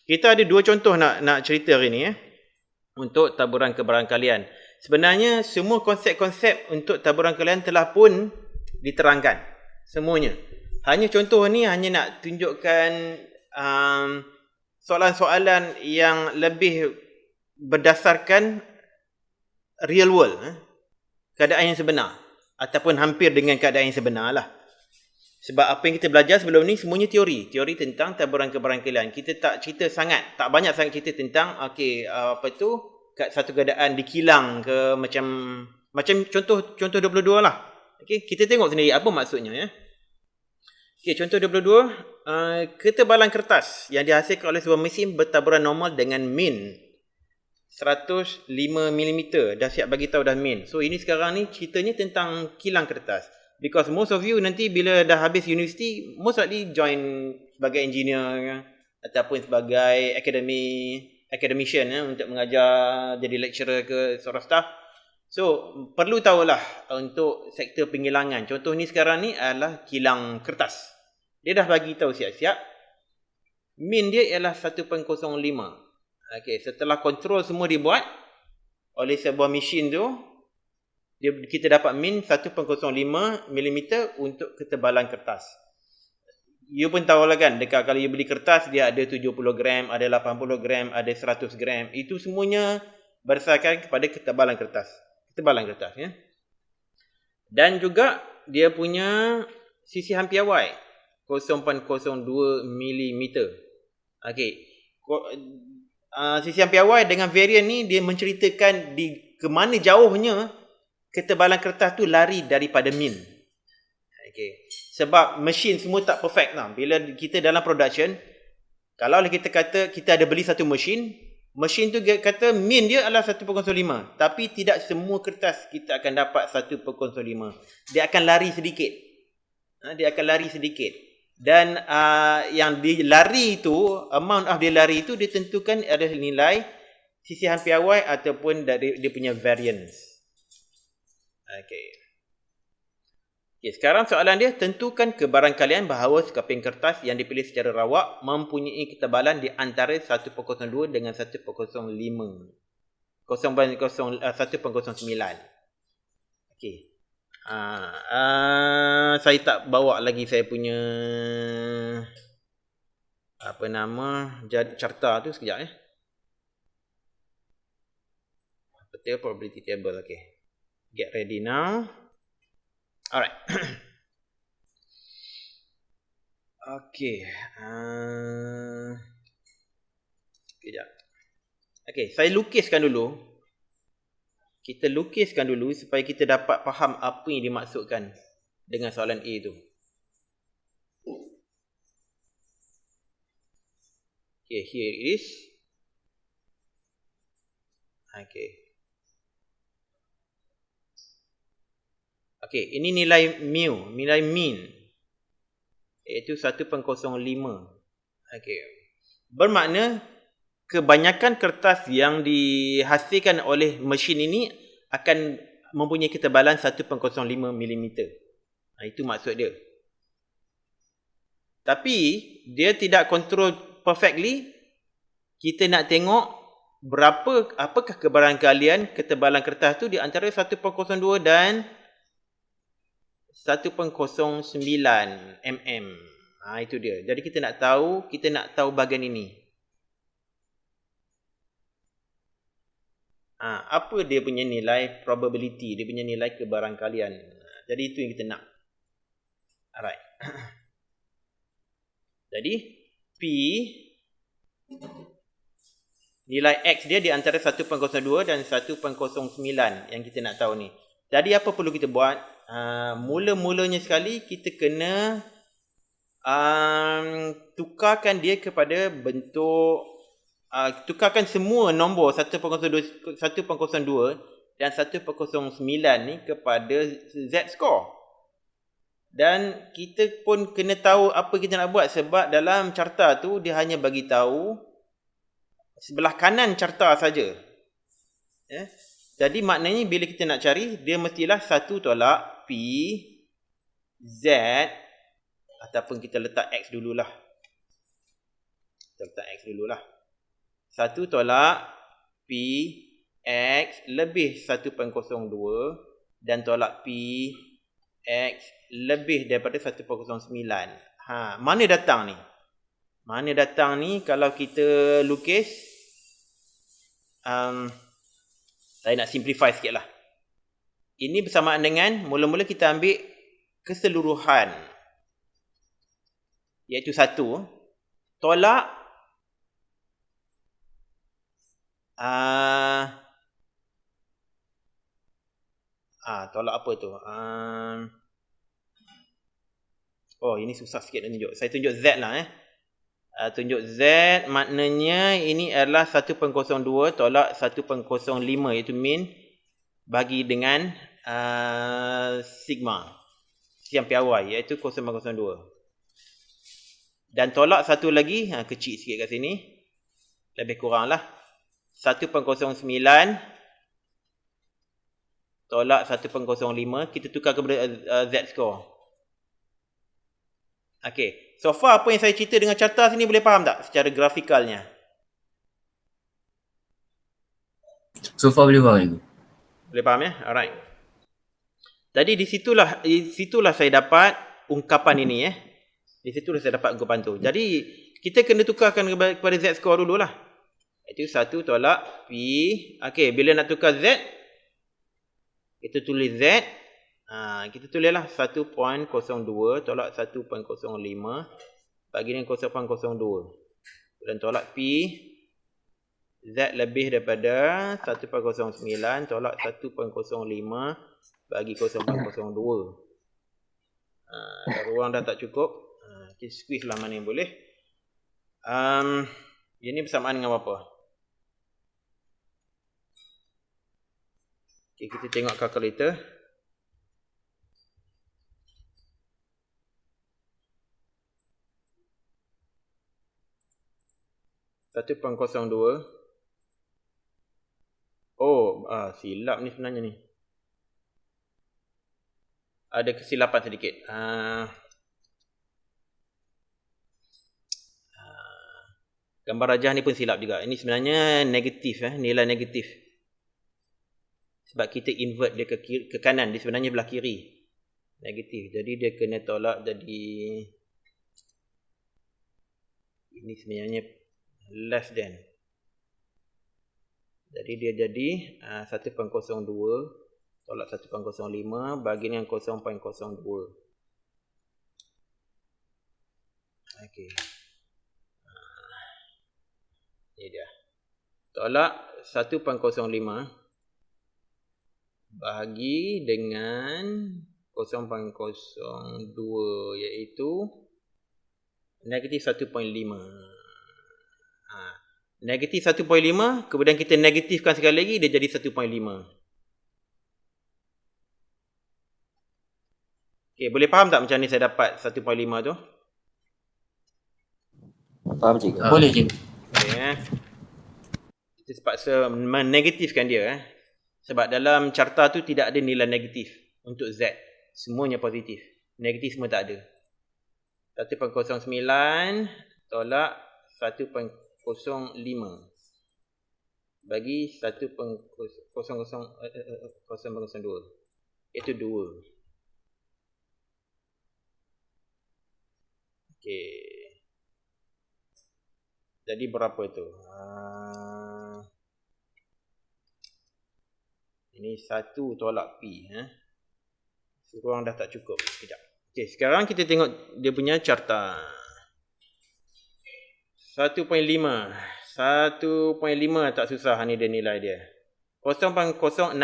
Kita ada dua contoh nak cerita hari ni untuk taburan kebarangkalian. Sebenarnya semua konsep-konsep untuk taburan kebarangkalian telah pun diterangkan semuanya. Hanya contoh ni hanya nak tunjukkan soalan-soalan yang lebih berdasarkan real world, keadaan yang sebenar ataupun hampir dengan keadaan yang sebenar lah. Sebab apa yang kita belajar sebelum ni semuanya teori tentang taburan kebarangkalian. Kita tak cerita sangat, tak banyak sangat cerita tentang satu keadaan dikilang ke macam contoh 22 lah. Okey, kita tengok sendiri apa maksudnya ya. Okey, contoh 22, ketebalan kertas yang dihasilkan oleh sebuah mesin bertaburan normal dengan min 105 mm. Dah siap bagi tahu dah min. So ini sekarang ni ceritanya tentang kilang kertas. Because most of you nanti bila dah habis universiti, most likely join sebagai engineer ataupun sebagai academician untuk mengajar, jadi lecturer ke sort of stuff. So perlu tahulah untuk sektor pengkilangan. Contoh ni sekarang ni adalah kilang kertas. Dia dah bagi tahu siap-siap min dia ialah 1.05. Okey, setelah kontrol semua dibuat oleh sebuah mesin tu, kita dapat min 1.05 mm untuk ketebalan kertas. You pun tahulah kan, dekat kalau you beli kertas dia ada 70 gram, ada 80 gram, ada 100 gram. Itu semuanya berdasarkan kepada ketebalan kertas. Ya. Dan juga dia punya sisihan piawai 0.02 mm. Okey. Sisihan piawai dengan varian ni dia menceritakan di ke mana jauhnya ketebalan kertas tu lari daripada min. Okay. Sebab mesin semua tak perfect lah. Bila kita dalam production, kalau kita kata kita ada beli satu mesin tu kata min dia adalah 1.05. Tapi tidak semua kertas kita akan dapat 1.05. Dia akan lari sedikit. Dan yang dilari itu, amount of dia lari itu ditentukan adalah nilai sisihan piawai ataupun dari dia punya variance. Okey, sekarang soalan dia, tentukan kebarangkalian bahawa sekeping kertas yang dipilih secara rawak mempunyai ketebalan di antara 1.02 dengan 1.05. 1.09. Okey. Saya tak bawa lagi saya punya carta tu sekejap Betul probability table. Okey. Get ready now. Alright. Okey. Sekejap. Okey, saya lukiskan dulu. Kita lukiskan dulu supaya kita dapat faham apa yang dimaksudkan dengan soalan A tu. Okay, here it is. Okay. Okay, ini nilai mu, nilai min. Iaitu 1.05. Okay. Bermakna kebanyakan kertas yang dihasilkan oleh mesin ini akan mempunyai ketebalan 1.05 mm. Itu maksud dia. Tapi dia tidak control perfectly. Kita nak tengok apakah kebarangkalian ketebalan kertas tu di antara 1.02 dan 1.09 mm. Itu dia. Jadi kita nak tahu bahagian ini. Apa dia punya nilai probability, dia punya nilai kebarangkalian. Jadi itu yang kita nak. Alright. Jadi P nilai X dia di antara 1.02 dan 1.09 yang kita nak tahu ni. Jadi apa perlu kita buat? Mula-mulanya sekali kita kena tukarkan dia kepada bentuk tukarkan semua nombor 1.02 dan 1.09 ni kepada Z score. Dan kita pun kena tahu apa kita nak buat, sebab dalam carta tu dia hanya bagi tahu sebelah kanan carta saja. Jadi maknanya bila kita nak cari, dia mestilah 1 tolak P Z ataupun kita letak X dululah. Kita letak X dululah. 1 tolak P X lebih 1/02 dan tolak P X lebih daripada 1/9. Mana datang ni? Mana datang ni kalau kita lukis? Saya nak simplify sikit lah. Ini bersamaan dengan mula-mula kita ambil keseluruhan, iaitu 1 tolak tolak apa tu? Ini susah sikit nak tunjuk. Saya tunjuk Z lah. Tunjuk Z, maknanya ini adalah 1/02 tolak 1/05, iaitu min bagi dengan sigma yang PY, iaitu 0.02. Dan tolak satu lagi, kecil sikit kat sini, lebih kurang lah 1/09 tolak 1/05. Kita tukar kepada Z score. Okey, so far apa yang saya cerita dengan carta sini boleh faham tak secara grafikalnya? So far boleh faham. Boleh faham ya? Alright. Jadi di situlah saya dapat ungkapan ini ya. Di situlah saya dapat ungkapan tu. Jadi kita kena tukarkan kepada Z score dululah. Itu 1 tolak P. Okey, bila nak tukar Z, kita tulis Z. Kita tulislah 1.02 tolak 1.05 bagi dengan 0.02. Dan tolak P. Z lebih daripada 1.09 tolak 1.05 bagi 0.02. Ruang dah tak cukup. Kita squeeze lah mana yang boleh. Ini bersamaan dengan apa? Okay, kita tengok kalkulator. Silap ni sebenarnya ni. Ada kesilapan sedikit. Gambar rajah ni pun silap juga. Ini sebenarnya negatif, nilai negatif. Sebab kita invert dia ke kanan, dia sebenarnya belah kiri. Negatif. Jadi dia kena tolak jadi, ini sebenarnya less than. Jadi dia jadi 1.02 tolak 1.05 bagi dengan 0.02. Okey. Ini dia. Tolak 1.05 bagi dengan 0.02, iaitu negatif 1.5. Negatif 1.5, kemudian kita negatifkan sekali lagi, dia jadi 1.5. Okay, boleh faham tak macam ni saya dapat 1.5 tu? Faham cikgu? Boleh cikgu. Okay, kita terpaksa menegatifkan dia. Sebab dalam carta tu tidak ada nilai negatif untuk Z. Semuanya positif. Negatif semua tak ada. 1.09 tolak 1.05 bagi 1.002, itu 2. Okey. Jadi berapa tu? Ini 1 tolak P. Ruang dah tak cukup. Sekejap. Okey, sekarang kita tengok dia punya carta. 1.5 tak susah, ni dia nilai dia. 0.0668.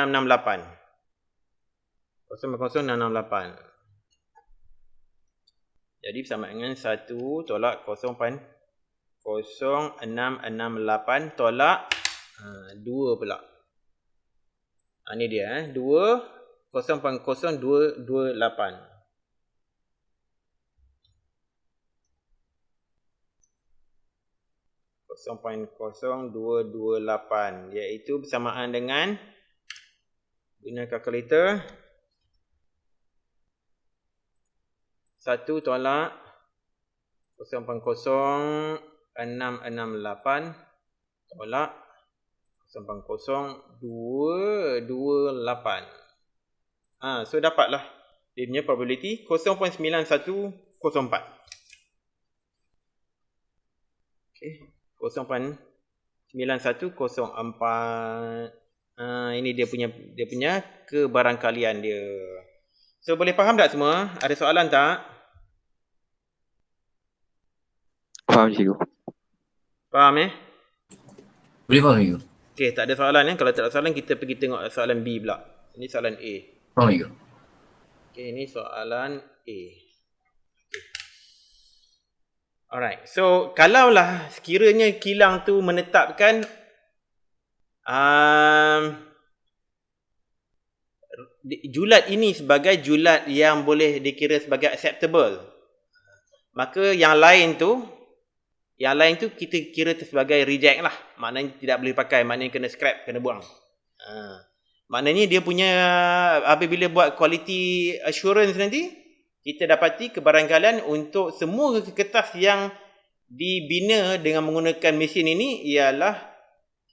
0.0668. Jadi bersama dengan 1 tolak 0.0668 tolak 2 pula. Ni dia 2 0.0228. (0.0228) iaitu bersamaan dengan, guna kalkulator, 1 tolak 0.0 668 tolak 0.0228. So dapatlah dia punya probability 0.9104. Okay, 0.9104. Ini dia punya kebarangkalian dia. So boleh faham tak semua? Ada soalan tak? Faham cikgu. Faham Boleh faham cikgu. Okay, tak ada soalan Kalau tak ada soalan, kita pergi tengok soalan B pula. Ini soalan A. Faham cikgu. Okay, ini soalan A. Alright, so kalaulah sekiranya kilang tu menetapkan julat ini sebagai julat yang boleh dikira sebagai acceptable, maka yang lain tu kita kira sebagai reject lah. Maknanya tidak boleh pakai, maknanya kena scrap, kena buang. Maknanya dia punya, apabila buat quality assurance nanti, kita dapati kebarangkalian untuk semua kertas yang dibina dengan menggunakan mesin ini ialah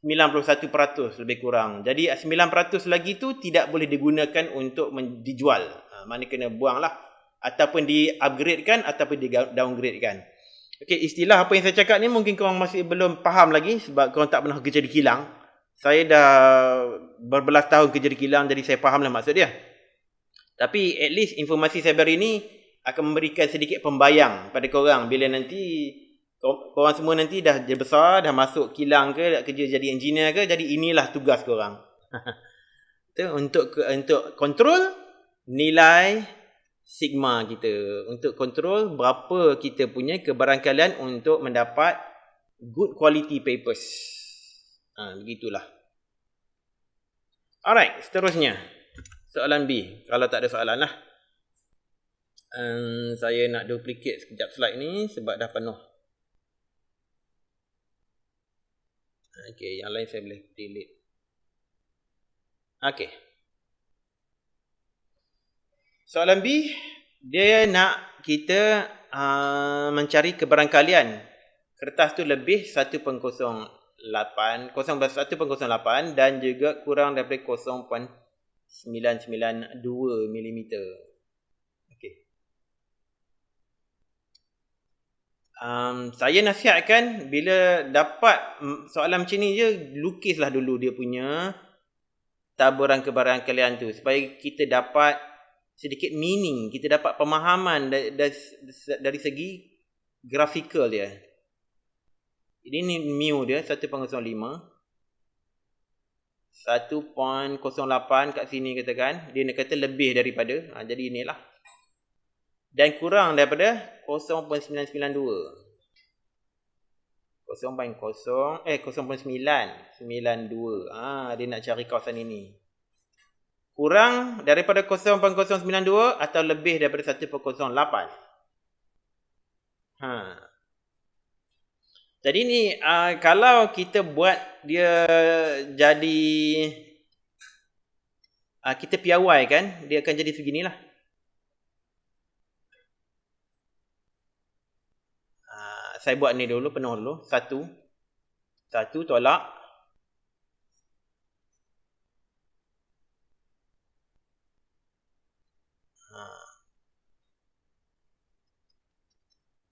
91% lebih kurang. Jadi 9% lagi tu tidak boleh digunakan untuk dijual. Maknanya kena buang lah. Ataupun di-upgradekan ataupun di-downgradekan. Okey, istilah apa yang saya cakap ni mungkin korang masih belum faham lagi sebab korang tak pernah kerja di kilang. Saya dah berbelas tahun kerja di kilang, jadi saya faham lah maksud dia. Tapi at least informasi saya beri ni akan memberikan sedikit pembayang pada korang bila nanti korang semua nanti dah besar, dah masuk kilang ke, dah kerja jadi engineer ke, jadi inilah tugas korang. Untuk kontrol nilai sigma kita, untuk kontrol berapa kita punya kebarangkalian untuk mendapat good quality papers. Begitulah. Alright, seterusnya soalan B. Kalau tak ada soalan lah. Saya nak duplicate sekejap slide ni sebab dah penuh. Okey, yang lain saya boleh delete. Okey. Soalan B, dia nak kita mencari kebarangkalian kertas tu lebih 1.08 dan juga kurang daripada 0.992 mm. Okey. Saya nasihatkan bila dapat soalan macam ni je, lukislah dulu dia punya taburan kebarangkalian tu supaya kita dapat sedikit meaning, kita dapat pemahaman dari segi grafikal dia. Ini mu dia 1.05, 1.08 kat sini katakan, dia nak kata lebih daripada, jadi inilah. Dan kurang daripada 0.992. 0.992. Dia nak cari kawasan ini. Kurang daripada 0.092 atau lebih daripada 1.08. Jadi ni kalau kita buat dia jadi kita piawai kan, dia akan jadi seginilah. Saya buat ni dulu, penuh dulu. Satu tolak.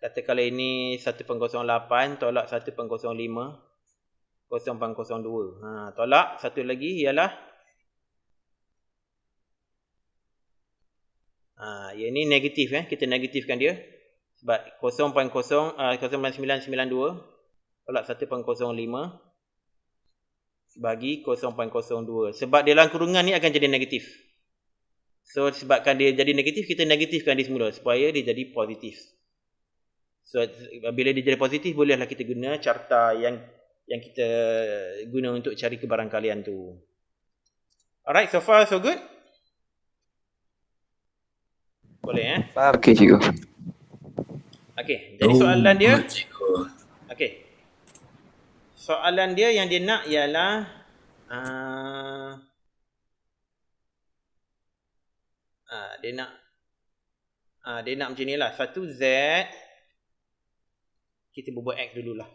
Katakanlah ini 1.08 tolak 1.05, 0.02. Tolak satu lagi ialah yang ini negatif kita negatifkan dia sebab 0.992 tolak 1.05 bagi 0.02. Sebab dia dalam kurungan ni akan jadi negatif. So sebabkan dia jadi negatif, kita negatifkan dia semula supaya dia jadi positif. So bila dia jadi positif, bolehlah kita guna carta yang kita guna untuk cari kebarangkalian tu. Alright, so far so good? Boleh Faham. Okey cikgu. Okey, jadi soalan dia. Okey. Soalan dia yang dia nak ialah dia nak macam ni lah. 1Z, kita buat X dululah.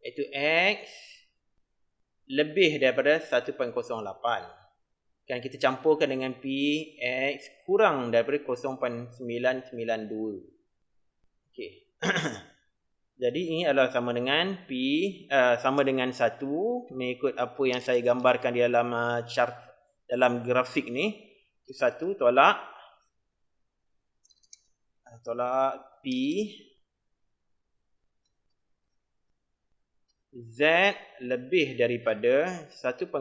iaitu X lebih daripada 1.08. Kan kita campurkan dengan P, X kurang daripada 0.992. Okey. Jadi ini adalah sama dengan P, sama dengan 1 mengikut apa yang saya gambarkan di dalam chart, dalam grafik ni. 1 tolak P Z lebih daripada 1.08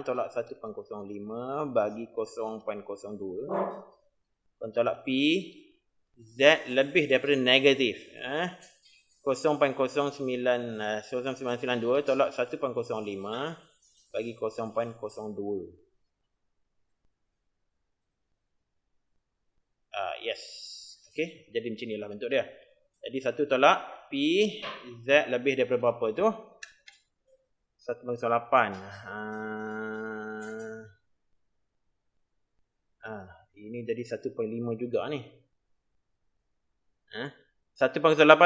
tolak 1.05 bagi 0.02. Tolak P Z lebih daripada negatif 0.0992 tolak 1.05 bagi 0.02. Yes. Okey, jadi macam inilah bentuk dia. Jadi 1 tolak P Z lebih daripada berapa tu? 1.08. Ini jadi 1.5 juga ni. 1.08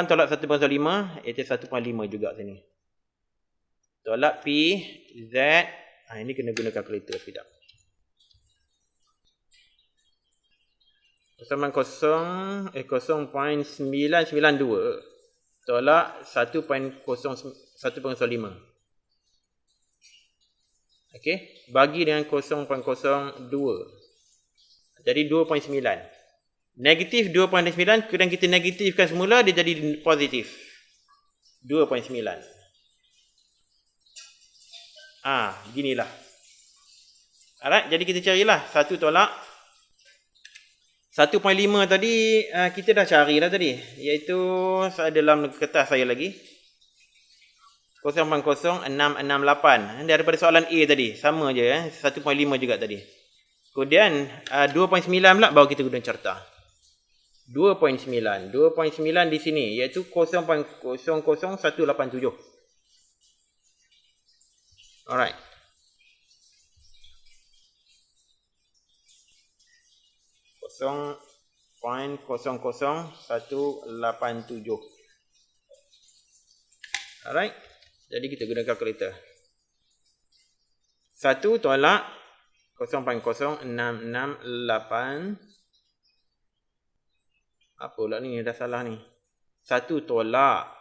tolak 1.5 iaitu 1.5 juga sini. Tolak P Z. Ini kena guna kalkulator sekejap. 0.992 tolak 1.05. Okey, bagi dengan 0.02. Jadi 2.9. Negatif 2.9, kemudian kita negatifkan semula, dia jadi positif 2.9. Ginilah. Alright, jadi kita carilah 1 tolak 1.5 tadi kita dah cari dah tadi, iaitu dalam kertas saya lagi 0.0668 daripada soalan A tadi, sama je 1.5 juga tadi. Kemudian 2.9 pula baru kita guna carta. 2.9 di sini iaitu 0.00187. Alright. .00187. Alright. Jadi kita guna kalkulator. 1 tolak 0.0668. Apa pula ni, dah salah ni. 1 tolak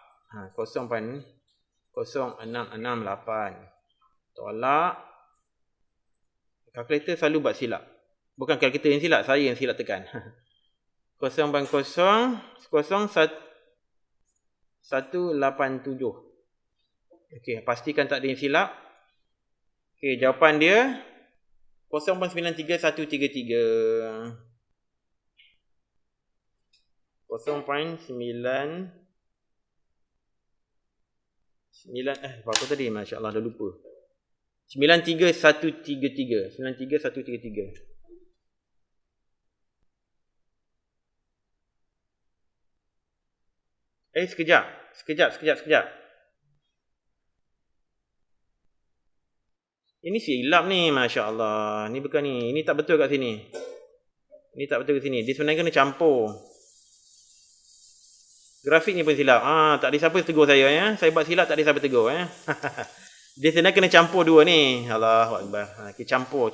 0.0668 tolak, kalkulator selalu buat silap. Bukan kalkulator yang silap, saya yang silap tekan. 0.00187. Okey, pastikan tak ada yang silap. Okey, jawapan dia 0.93133. berapa tadi? Masya-Allah, dah lupa. 93133. 93133. Sekejap. Ini silap ni, masya-Allah. Ni bukan ni. Ini tak betul kat sini. Dia sebenarnya kena campur. Grafik ni pun silap. Tak ada siapa tegur saya ya. Saya buat silap, tak ada siapa tegur ya. Dia sebenarnya kena campur dua ni. Allahuakbar. Kita campur.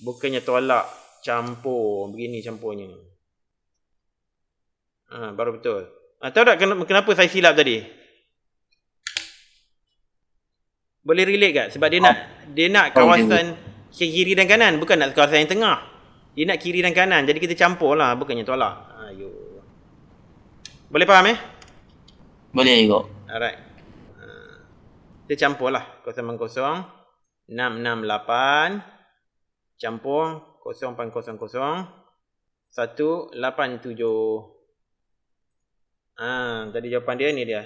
Bukannya tolak, campur. Begini campurnya. Baru betul. Tahu tak kenapa saya silap tadi? Boleh relate tak? Sebab dia nak kawasan kiri dan kanan, bukan nak kawasan yang tengah. Dia nak kiri dan kanan. Jadi kita campur lah, bukannya tolak. Boleh faham Boleh juga. Alright. Kita campur lah. 0.0668 campur 0.00187. Tadi jawapan dia ni dia.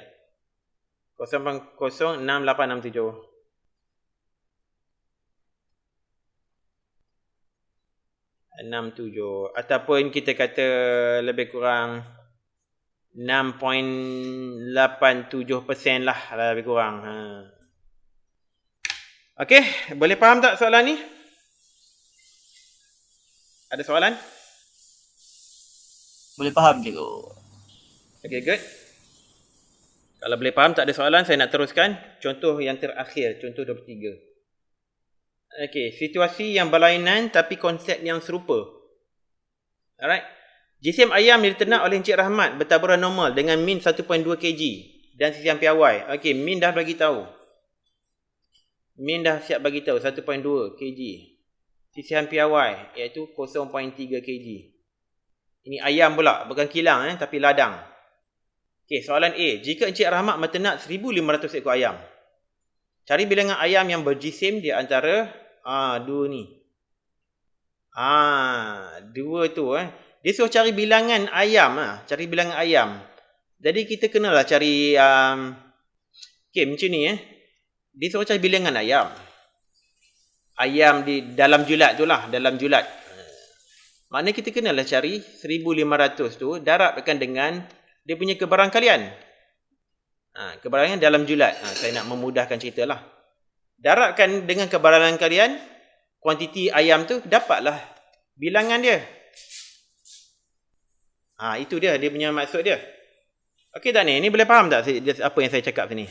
0.06867. 67. Ataupun kita kata lebih kurang 6.87% lah lebih kurang. Okey, boleh faham tak soalan ni? Ada soalan? Boleh faham je. Okay, good. Kalau boleh faham, tak ada soalan, saya nak teruskan. Contoh yang terakhir, contoh 23. Okey, situasi yang berlainan tapi konsep yang serupa. Alright. Jisim ayam diternak oleh Encik Rahmat bertaburan normal dengan min 1.2 kg dan sisian piawai. Okey, min dah bagi tahu. Min dah siap bagi tahu 1.2 kg. Sisian piawai iaitu 0.3 kg. Ini ayam pula, bukan kilang tapi ladang. Okey, soalan A. Jika Encik Rahmat menternak 1,500 ekor ayam. Cari bilangan ayam yang berjisim di antara dua ni. Dua tu Dia suruh cari bilangan ayam cari bilangan ayam. Jadi kita kenalah cari okey macam ni Dia suruh cari bilangan ayam. Ayam di dalam julat tu lah, dalam julat. Maknanya kita kenalah cari 1,500 tu darabkan dengan dia punya kebarangkalian. Kebarangkalian dalam julat. Saya nak memudahkan ceritalah. Darabkan dengan kebarangkalian kuantiti ayam tu, dapatlah bilangan dia. Itu dia punya maksud dia. Okey tak ni? Ni boleh faham tak apa yang saya cakap sini?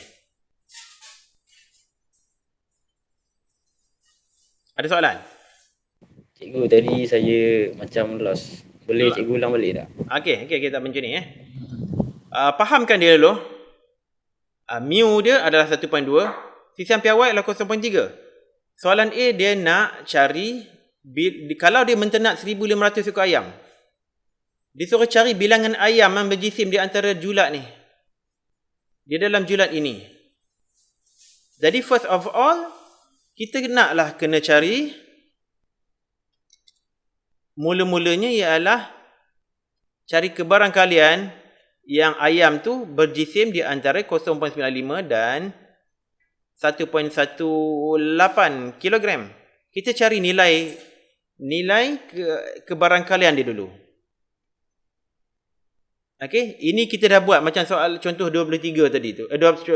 Ada soalan? Cikgu, tadi saya macam lost. Boleh cikgu ulang balik tak? Okey, tak macam ni fahamkan dia dulu. Mu dia adalah 1.2, sisian piawai adalah 0.3. Soalan A, dia nak cari kalau dia menternak 1,500 ekor ayam. Dia suruh cari bilangan ayam yang berjisim di antara julat ni. Dia dalam julat ini. Jadi first of all, kita naklah kena cari mula-mulanya ialah cari kebarangkalian yang ayam tu berjisim di antara 0.95 dan 1.18 kilogram. Kita cari nilai kebarangkalian dia dulu. Okey, ini kita dah buat macam soal contoh 23 tadi tu.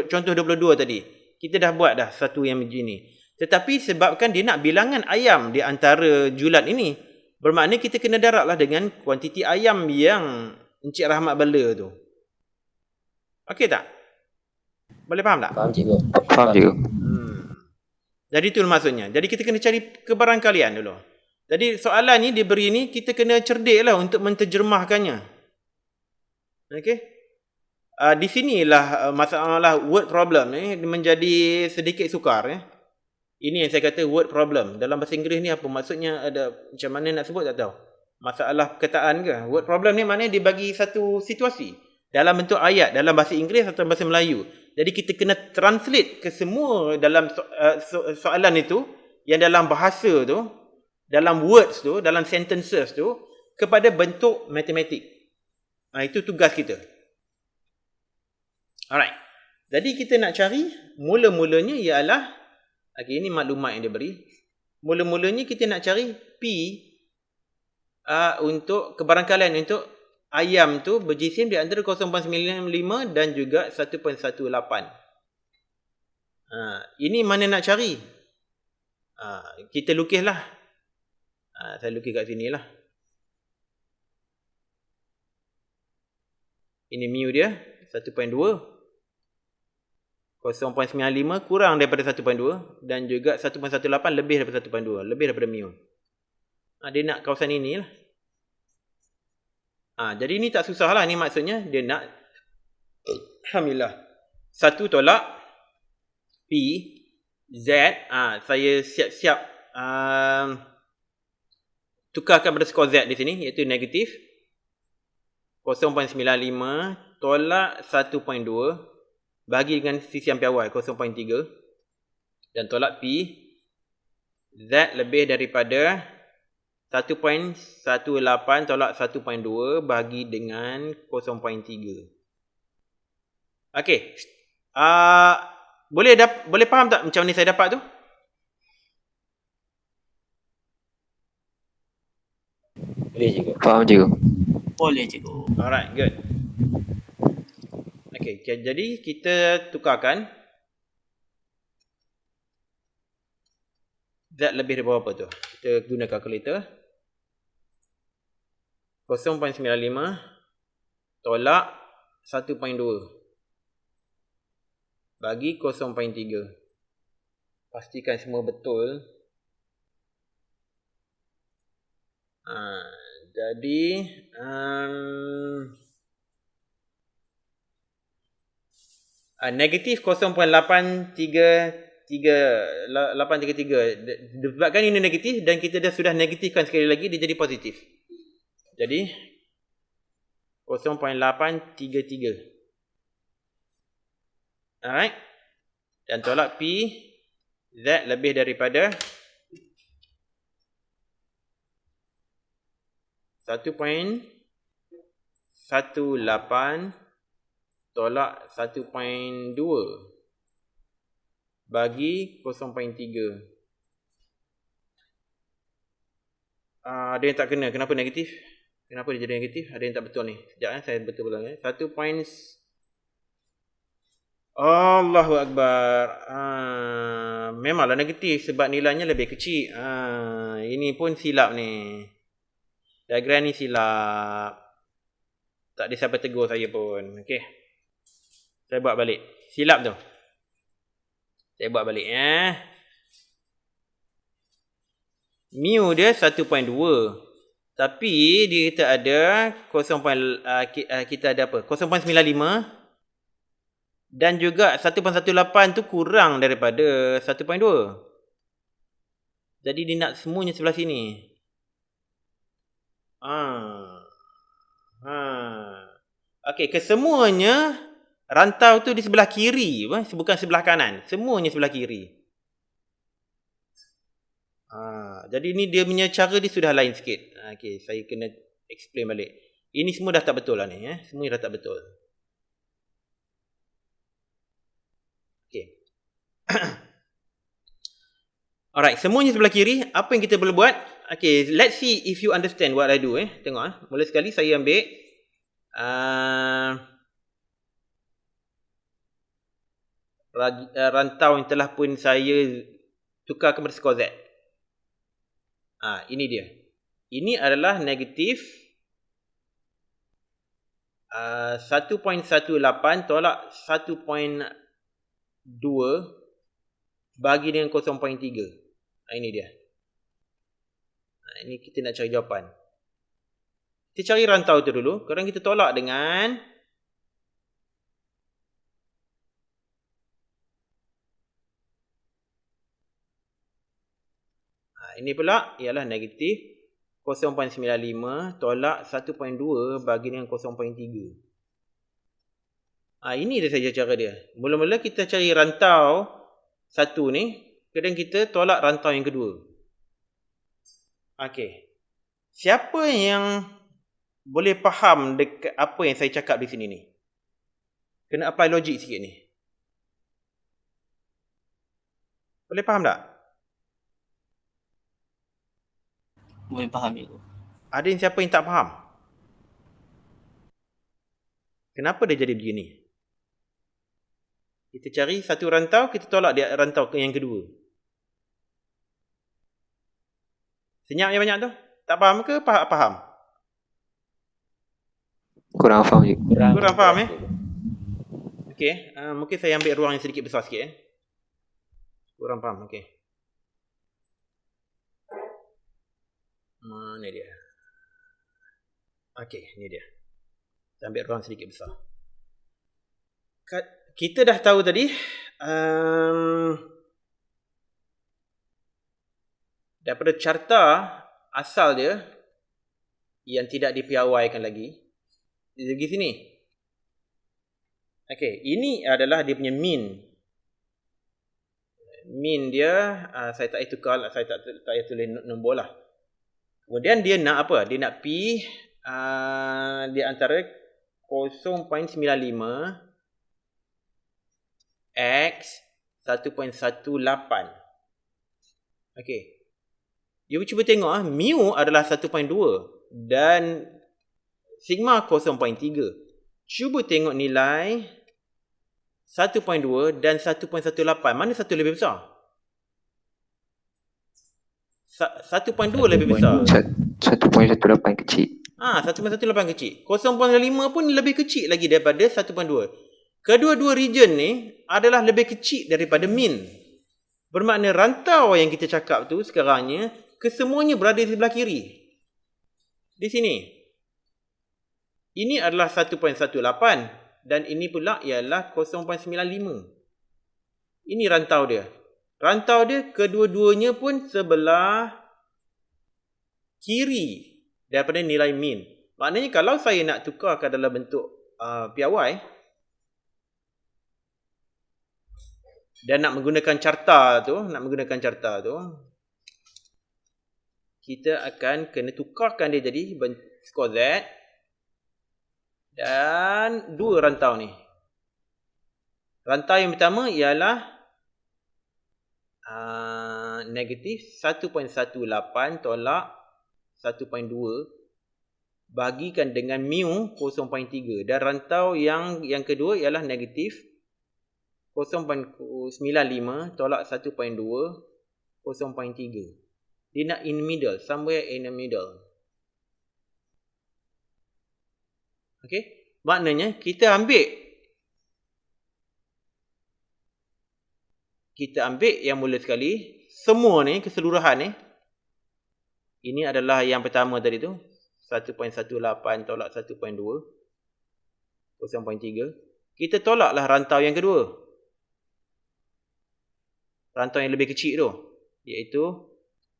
Contoh 22 tadi. Kita dah buat dah satu yang begini. Tetapi sebabkan dia nak bilangan ayam di antara julat ini, bermakna kita kena darablah dengan kuantiti ayam yang Encik Rahmat bela tu. Okey tak? Boleh faham tak? Faham cikgu. Faham cikgu. Jadi itu maksudnya. Jadi kita kena cari kebarangkalian dulu. Jadi soalan ni dia beri ni, kita kena cerdiklah untuk menterjemahkannya. Okey. Di sinilah masalah word problem menjadi sedikit sukar Ini yang saya kata word problem. Dalam bahasa Inggeris ni apa maksudnya, ada macam mana nak sebut tak tahu. Masalah perkataan ke? Word problem ni maknanya dia bagi satu situasi dalam bentuk ayat dalam bahasa Inggeris atau bahasa Melayu. Jadi kita kena translate ke semua dalam soalan itu yang dalam bahasa tu, dalam words tu, dalam sentences tu kepada bentuk matematik. Itu tugas kita. Alright. Jadi kita nak cari mula-mulanya ialah ini maklumat yang dia beri. Mula-mulanya kita nak cari P untuk kebarangkalian untuk ayam tu berjisim di antara 0.95 dan juga 1.18. Ini mana nak cari? Kita lukislah. Saya lukis kat sini lah. Ini mu dia 1.2. 0.95 kurang daripada 1.2 dan juga 1.18 lebih daripada 1.2, lebih daripada mu. Dia nak kawasan ini lah. Jadi ini tak susah lah. Ini maksudnya dia nak alhamdulillah 1 tolak P Z. Saya siap-siap tukarkan pada skor Z di sini, iaitu negatif 0.95 tolak 1.2 bagi dengan sisian piawai 0.3 dan tolak P Z lebih daripada 1.18 tolak 1.2 bagi dengan 0.3. Okey. Boleh faham tak macam ni saya dapat tu? Boleh cikgu. Faham cikgu. Boleh cikgu. Alright, good. Okey, jadi kita tukarkan Z lebih daripada berapa tu? Kita guna kalkulator. 0.95 tolak 1.2 bagi 0.3. Pastikan semua betul. Jadi negatif 0.833. Sebabkan ini negatif dan kita sudah negatifkan sekali lagi, dia jadi positif. Jadi 0.833. Alright. Dan tolak P Z lebih daripada 1.18 tolak 1.2 bagi 0.3. Ada yang tak kena. Kenapa negatif? Kenapa dia jadi negatif? Ada yang tak betul ni. Sekejap saya betul-betul. 1. Allahu Akbar. Memanglah negatif sebab nilainya lebih kecil. Ini pun silap ni. Diagram ni silap. Tak ada siapa tegur saya pun. Okey. Saya buat balik. Silap tu. Saya buat balik Mu dia 1.2. Tapi dia kita ada kita ada apa? 0.95 dan juga 1.18 tu kurang daripada 1.2. Jadi dia nak semuanya sebelah sini. Okey, kesemuanya rantau tu di sebelah kiri, bukan sebelah kanan. Semuanya sebelah kiri. Jadi ni dia punya cara dia sudah lain sikit. Okey, saya kena explain balik. Ini semua dah tak betul lah ni. Semua dah tak betul. Okey. Alright, semuanya sebelah kiri. Apa yang kita boleh buat? Okay, let's see if you understand what I do. Tengok. Mula sekali saya ambil rantau yang telah pun saya tukar kepada skor Z. Ini dia. Ini adalah negatif 1.18 tolak 1.2 bagi dengan 0.3. Ini dia. Ini kita nak cari jawapan. Kita cari rantau tu dulu. Sekarang kita tolak dengan ini pula ialah negatif 0.95 tolak 1.2 bagi dengan 0.3. Ini dia saja cara dia. Mula-mula kita cari rantau satu ni. Kemudian kita tolak rantau yang kedua. Okey. Siapa yang boleh faham dekat apa yang saya cakap di sini ni? Kena apply logik sikit ni. Boleh faham tak? Boleh faham cikgu. Ada yang siapa yang tak faham? Kenapa dia jadi begini? Kita cari satu rantau, kita tolak dia rantau yang kedua. Senyap yang banyak tu? Tak faham ke faham? Kurang faham je. Kurang faham Okey, mungkin saya ambil ruang yang sedikit besar sikit Kurang faham, okey. Mana dia? Okey, ni dia. Saya ambil ruang sedikit besar. Kita dah tahu tadi daripada carta asal dia yang tidak dipiawaikan lagi. Dia pergi sini. Okey, ini adalah dia punya mean. Mean dia saya tak tukar, saya tak tulis nombor lah. Kemudian dia nak apa? Dia nak P di antara 0.95 X 1.18. Okey. You cuba tengok mu adalah 1.2 dan sigma 0.3. Cuba tengok nilai 1.2 dan 1.18. Mana satu lebih besar? 1.2 lebih besar. 1.18 kecil. 1.18 kecil. 0.5 pun lebih kecil lagi daripada 1.2. Kedua-dua region ni adalah lebih kecil daripada mean. Bermakna rantau yang kita cakap tu sekarangnya, kesemuanya berada di sebelah kiri. Di sini. Ini adalah 1.18 dan ini pula ialah 0.95. Ini rantau dia. Rantau dia kedua-duanya pun sebelah kiri daripada nilai mean. Maknanya kalau saya nak tukarkan dalam bentuk piawai dan nak menggunakan carta tu, kita akan kena tukarkan dia jadi skor Z dan dua rantau ni. Rantau yang pertama ialah negatif 1.18 tolak 1.2 bagikan dengan mu 0.3 dan rantau yang kedua ialah negatif 0.95 tolak 1.2 0.3. Dia nak in middle, somewhere in the middle. Okey, maknanya kita ambil yang mula sekali, semua ni keseluruhan ni. Ini adalah yang pertama tadi tu, 1.18 tolak 1.2 0.3. Kita tolaklah rantau yang kedua. Rantau yang lebih kecil tu, iaitu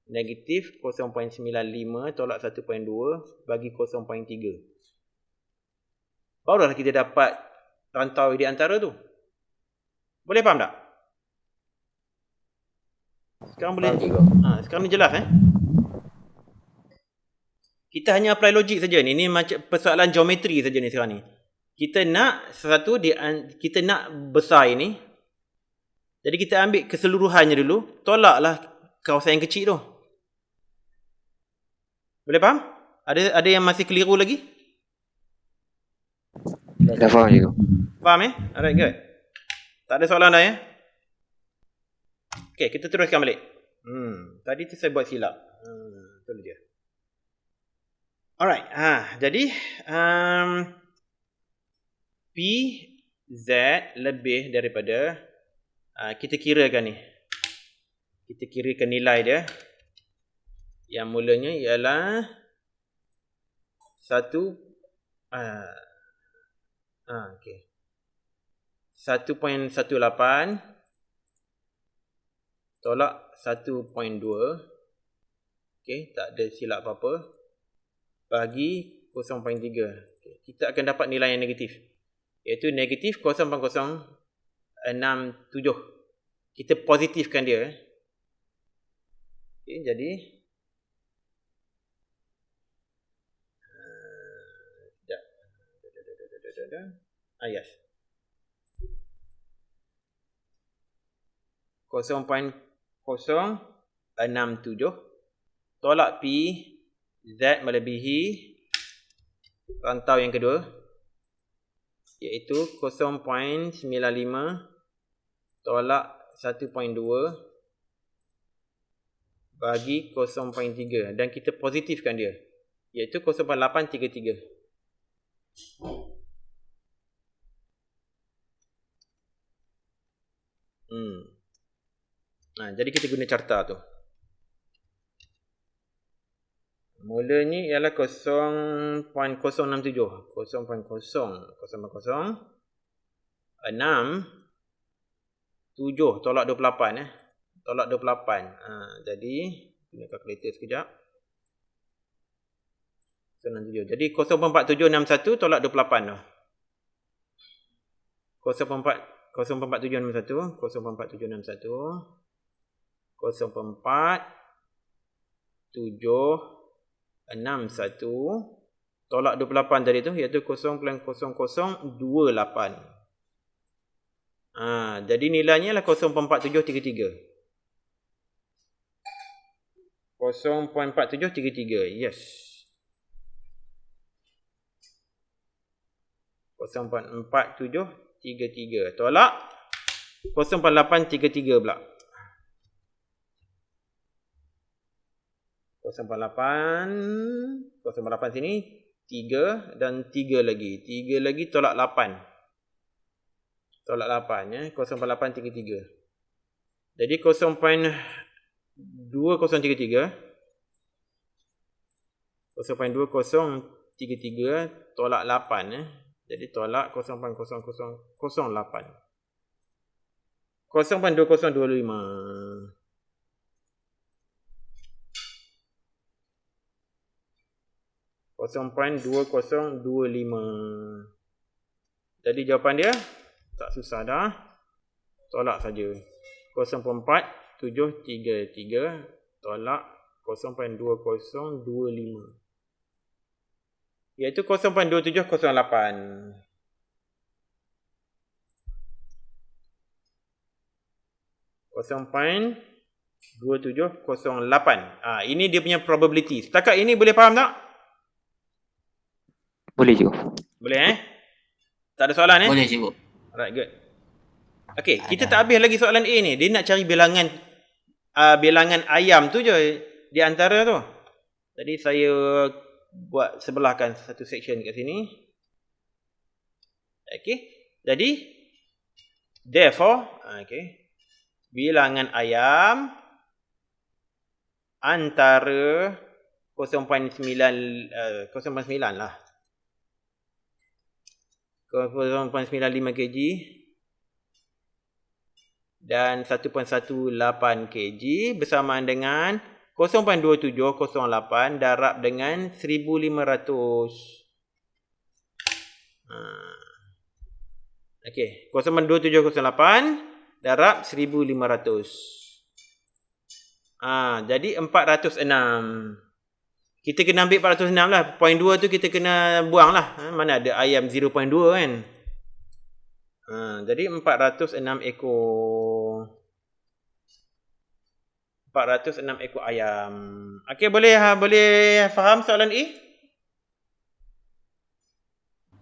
negatif 0.95 tolak 1.2 bagi 0.3. Barulah kita dapat rantau di antara tu. Boleh faham tak? Sekarang boleh. Sekarang ni jelas Kita hanya apply logik saja ni. Ini macam persoalan geometri saja ni sekarang ni. Kita nak sesuatu kita nak besar ini. Jadi kita ambil keseluruhannya dulu, tolaklah kawasan yang kecil tu. Boleh faham? Ada yang masih keliru lagi? Dah faham cikgu. Faham Alright, good. Tak ada soalan dah Okay, kita teruskan balik. Tadi tu saya buat silap. Betul dia. Alright, jadi P Z lebih daripada kita kirakan ni. Kita kirakan nilai dia. Yang mulanya ialah 1 okey. 1.18 tolak 1.2. Okey, tak ada silap apa-apa. Bagi 0.3. Okay. Kita akan dapat nilai yang negatif. Iaitu negatif 0.067. Kita positifkan dia. Okay, jadi yes. 0.067 tolak P Z melebihi rantau yang kedua, iaitu 0.95 tolak 1.2 bagi 0.3 dan kita positifkan dia, iaitu 0.833. Jadi kita guna carta tu. Mulanya ialah 0.067. 0.006.7 tolak 28 tolak 28. Jadi guna kalkulator sekejap. 0.67. Jadi 0.4761 tolak 28 tu. 0.4761 tolak 28 tadi tu, iaitu 0.0028. Jadi nilainya adalah 0.4733. 0.4733. Yes. 0.4733 tolak 0.833 pula. 0.8 sini 3 dan 3 lagi. 3 lagi tolak 8. Tolak 8 ya. 0.833. Jadi 0.2033 tolak 8 ya. Jadi tolak 0.0008. 0.2025. Jadi jawapan dia tak susah dah. Tolak saja. 0.4733 tolak 0.2025. Iaitu 0.2708. (0.2708). Ini dia punya probability. Setakat ini boleh faham tak? Boleh cikgu. Boleh Tak ada soalan Boleh cikgu. Alright, good. Okay, kita tak habis lagi soalan A ni. Dia nak cari bilangan ayam tu je di antara tu. Jadi saya buat sebelahkan satu section kat sini. Okay. Jadi therefore, bilangan ayam antara 0.9 lah. 0.95 kg dan 1.18 kg bersamaan dengan 0.2708 darab dengan 1500. Okey, 0.2708 darab 1500. Jadi 406. Kita kena ambil 406 lah. Point 2 tu kita kena buang lah. Mana ada ayam 0.2 kan. Jadi 406 ekor. 406 ekor ayam. Okey, boleh faham soalan A?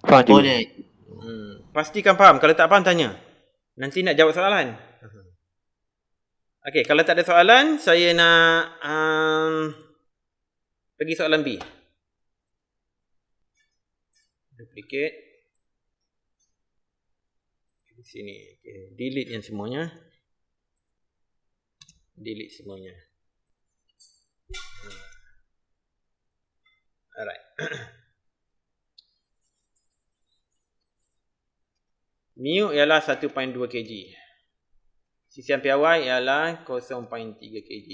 Faham cikgu. Boleh. Pastikan faham. Kalau tak faham, tanya. Nanti nak jawab soalan. Okey, kalau tak ada soalan, saya nak pergi soalan B. Duplicate. Di sini. Okay. Delete yang semuanya. Delete semuanya. Alright. Mu ialah 1.2 kg. Sisian piawai ialah 0.3 kg.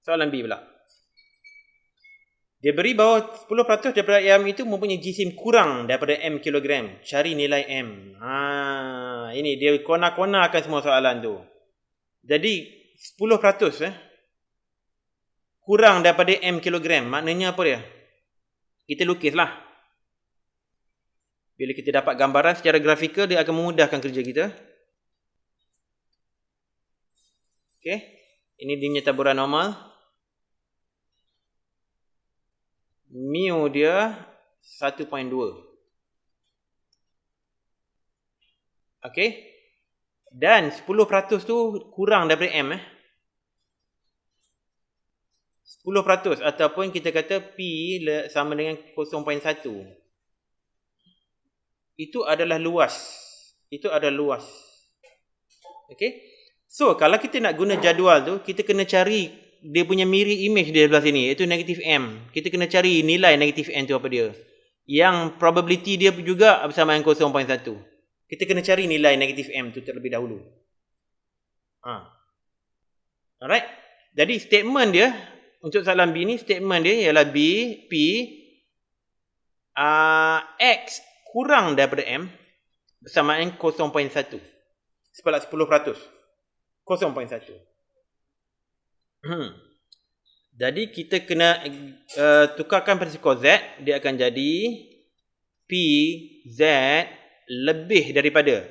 Soalan B pula. Dia beri bahawa 10% daripada ayam itu mempunyai jisim kurang daripada M kilogram. Cari nilai M. Ini dia kona-konakan semua soalan tu. Jadi 10% kurang daripada M kilogram. Maknanya apa dia? Kita lukislah. Bila kita dapat gambaran secara grafikal, dia akan memudahkan kerja kita. Okey. Ini dia punya taburan normal. Mu dia 1.2. Okey. Dan 10% tu kurang daripada M. 10% ataupun kita kata P sama dengan 0.1. Itu adalah luas. Okey. So, kalau kita nak guna jadual tu, kita kena cari dia punya mirror image dia sebelah sini, iaitu negatif M. Kita kena cari nilai negatif M tu apa dia. Yang probability dia juga bersamaan 0.1. Kita kena cari nilai negatif M tu terlebih dahulu. Alright. Jadi statement dia untuk soalan B ni, statement dia ialah P X kurang daripada M bersamaan 0.1. Sebelah 10%. 0.1. Jadi kita kena tukarkan pada skor Z. Dia akan jadi P Z lebih daripada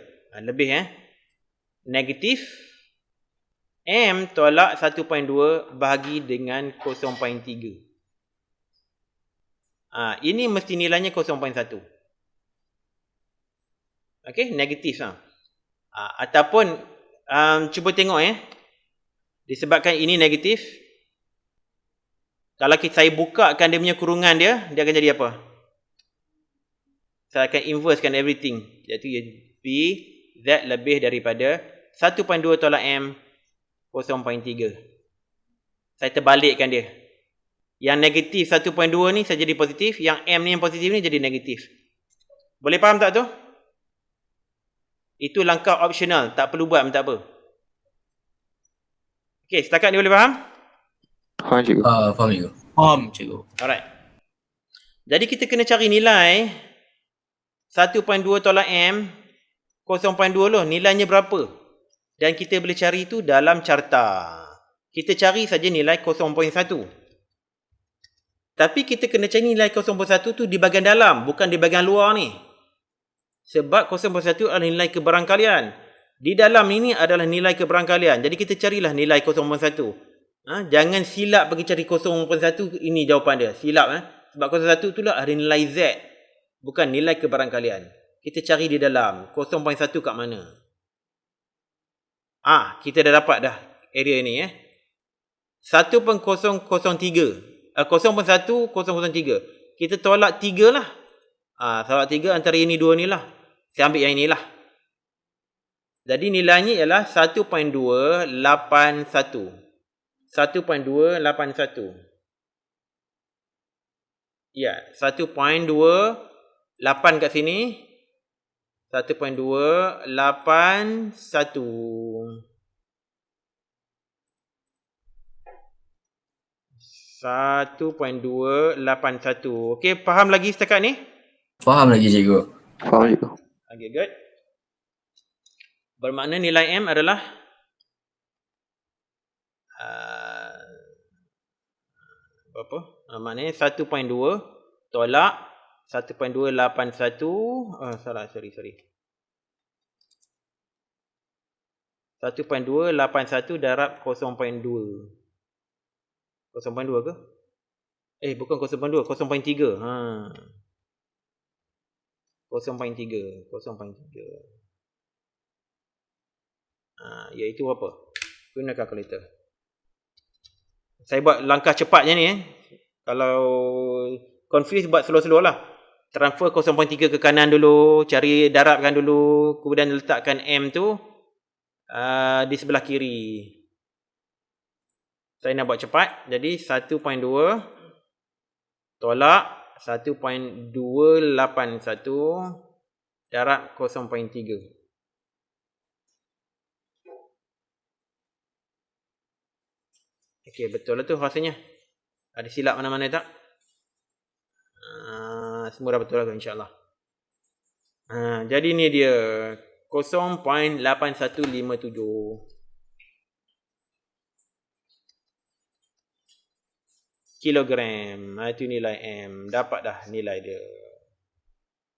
negatif M tolak 1.2 bahagi dengan 0.3. Ini mesti nilainya 0.1. Okey, negatif ataupun cuba tengok disebabkan ini negatif. Kalau saya bukakan dia punya kurungan dia akan jadi apa? Saya akan inversekan everything. Iaitu P Z lebih daripada 1.2 tolak M 0.3. Saya terbalikkan dia. Yang negatif 1.2 ni saya jadi positif, yang M ni yang positif ni jadi negatif. Boleh faham tak tu? Itu langkah optional, tak perlu buat pun tak apa. Okey, setakat ni boleh faham? Faham cikgu. Faham cikgu. Faham cikgu. Alright. Jadi kita kena cari nilai 1.2 tolak M 0.2 loh, nilainya berapa? Dan kita boleh cari itu dalam carta. Kita cari saja nilai 0.1. Tapi kita kena cari nilai 0.1 tu di bahagian dalam, bukan di bahagian luar ni. Sebab 0.1 adalah nilai kebarangkalian. Di dalam ini adalah nilai kebarangkalian. Jadi kita carilah nilai 0.1. Jangan silap pergi cari 0.1, ini jawapan dia. Silap. Sebab 0.1 itulah ada nilai Z. Bukan nilai kebarangkalian. Kita cari di dalam. 0.1 kat mana? Kita dah dapat dah area ni. 1.003. 0.1003. Kita tolak 3 lah. Tolak 3 antara ini dua ni lah. Saya ambil yang inilah. Jadi nilainya ialah 1.281. 1.281. Ya, 1.28 kat sini. 1.281. 1.281. Okey, faham lagi setakat ni? Faham lagi cikgu. Faham cikgu. Okay, good. Bermakna nilai M adalah berapa? Maknanya 1.2 tolak 1.281. Salah, sorry. 1.281 darab 0.2. 0.2 ke? Bukan 0.2, 0.3. 0.3. Iaitu apa? Guna kalkulator. Saya buat langkah cepatnya ni. Kalau confuse, buat slow-slow lah. Transfer 0.3 ke kanan dulu. Cari darabkan dulu. Kemudian letakkan M tu di sebelah kiri. Saya nak buat cepat. Jadi 1.2 tolak 1.281 darab 0.3. Okey, betul lah tu rasanya. Ada silap mana-mana tak? Semua dah betul lah insyaAllah. Jadi ni dia 0.8157 kilogram. Itu nilai M. Dapat dah nilai dia.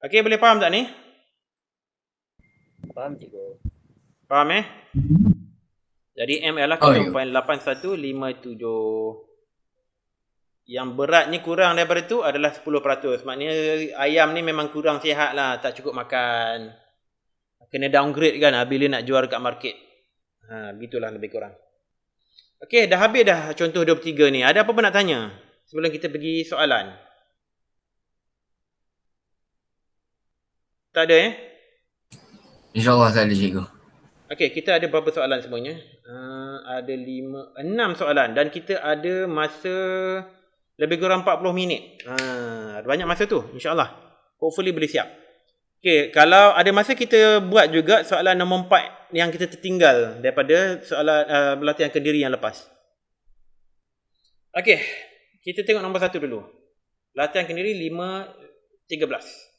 Okey, boleh faham tak ni? Faham cikgu. Faham Jadi M adalah 0.8157. Yang beratnya kurang daripada tu adalah 10%. Maknanya ayam ni memang kurang sihat lah. Tak cukup makan. Kena downgrade kan bila nak jual dekat market. Begitulah lebih kurang. Okey, dah habis dah contoh 23 ni. Ada apa pun nak tanya sebelum kita pergi soalan? Tak ada InsyaAllah tak ada cikgu. Okey, kita ada berapa soalan semuanya? Ada 6 soalan dan kita ada masa lebih kurang 40 minit. Banyak masa tu, insyaAllah. Hopefully boleh siap. Okey, kalau ada masa kita buat juga soalan nombor 4 yang kita tertinggal daripada soalan latihan kendiri yang lepas. Okey, kita tengok nombor 1 dulu. Latihan kendiri 5.13.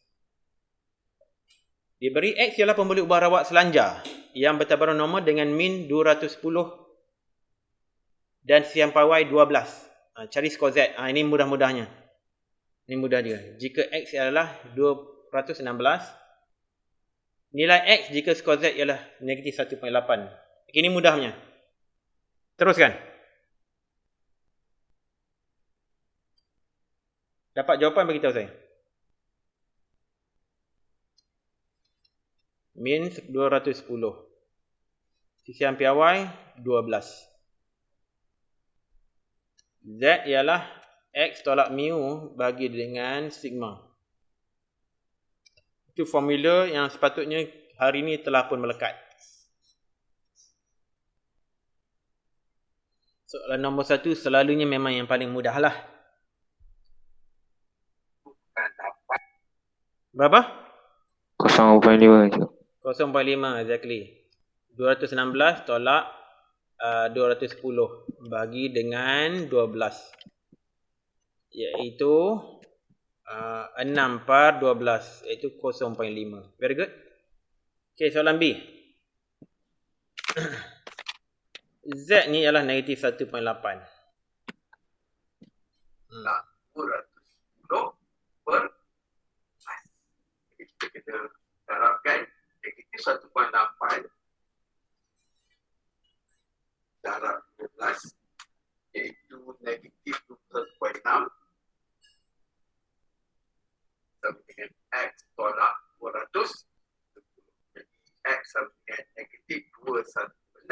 Diberi X ialah pembuli ubah rawat selanjar yang bertabaran nombor dengan min 210 dan siang pawai 12. Cari skor Z. Ini mudah-mudahnya. Ini mudah juga. Jika X adalah 216, nilai X jika skor Z ialah negatif 1.8. Ini mudahnya. Teruskan. Dapat jawapan beritahu saya. Min 210. Sisian piawai 12. Z ialah X tolak mu bagi dengan sigma. Itu formula yang sepatutnya hari ini telah pun melekat. Soalan nombor 1 selalunya memang yang paling mudah lah. Berapa? 0.5 cikgu. 0.5 exactly. 216 tolak 210 bagi dengan 12. Iaitu 6 per 12. Iaitu 0.5. Very good. Okay, soalan B. Z ni ialah negatif 1.8. Kita darabkan negatif 1.8 darab 12 iaitu negatif 21.6 sama dengan X tolak 200. Jadi X sama dengan negatif 21.6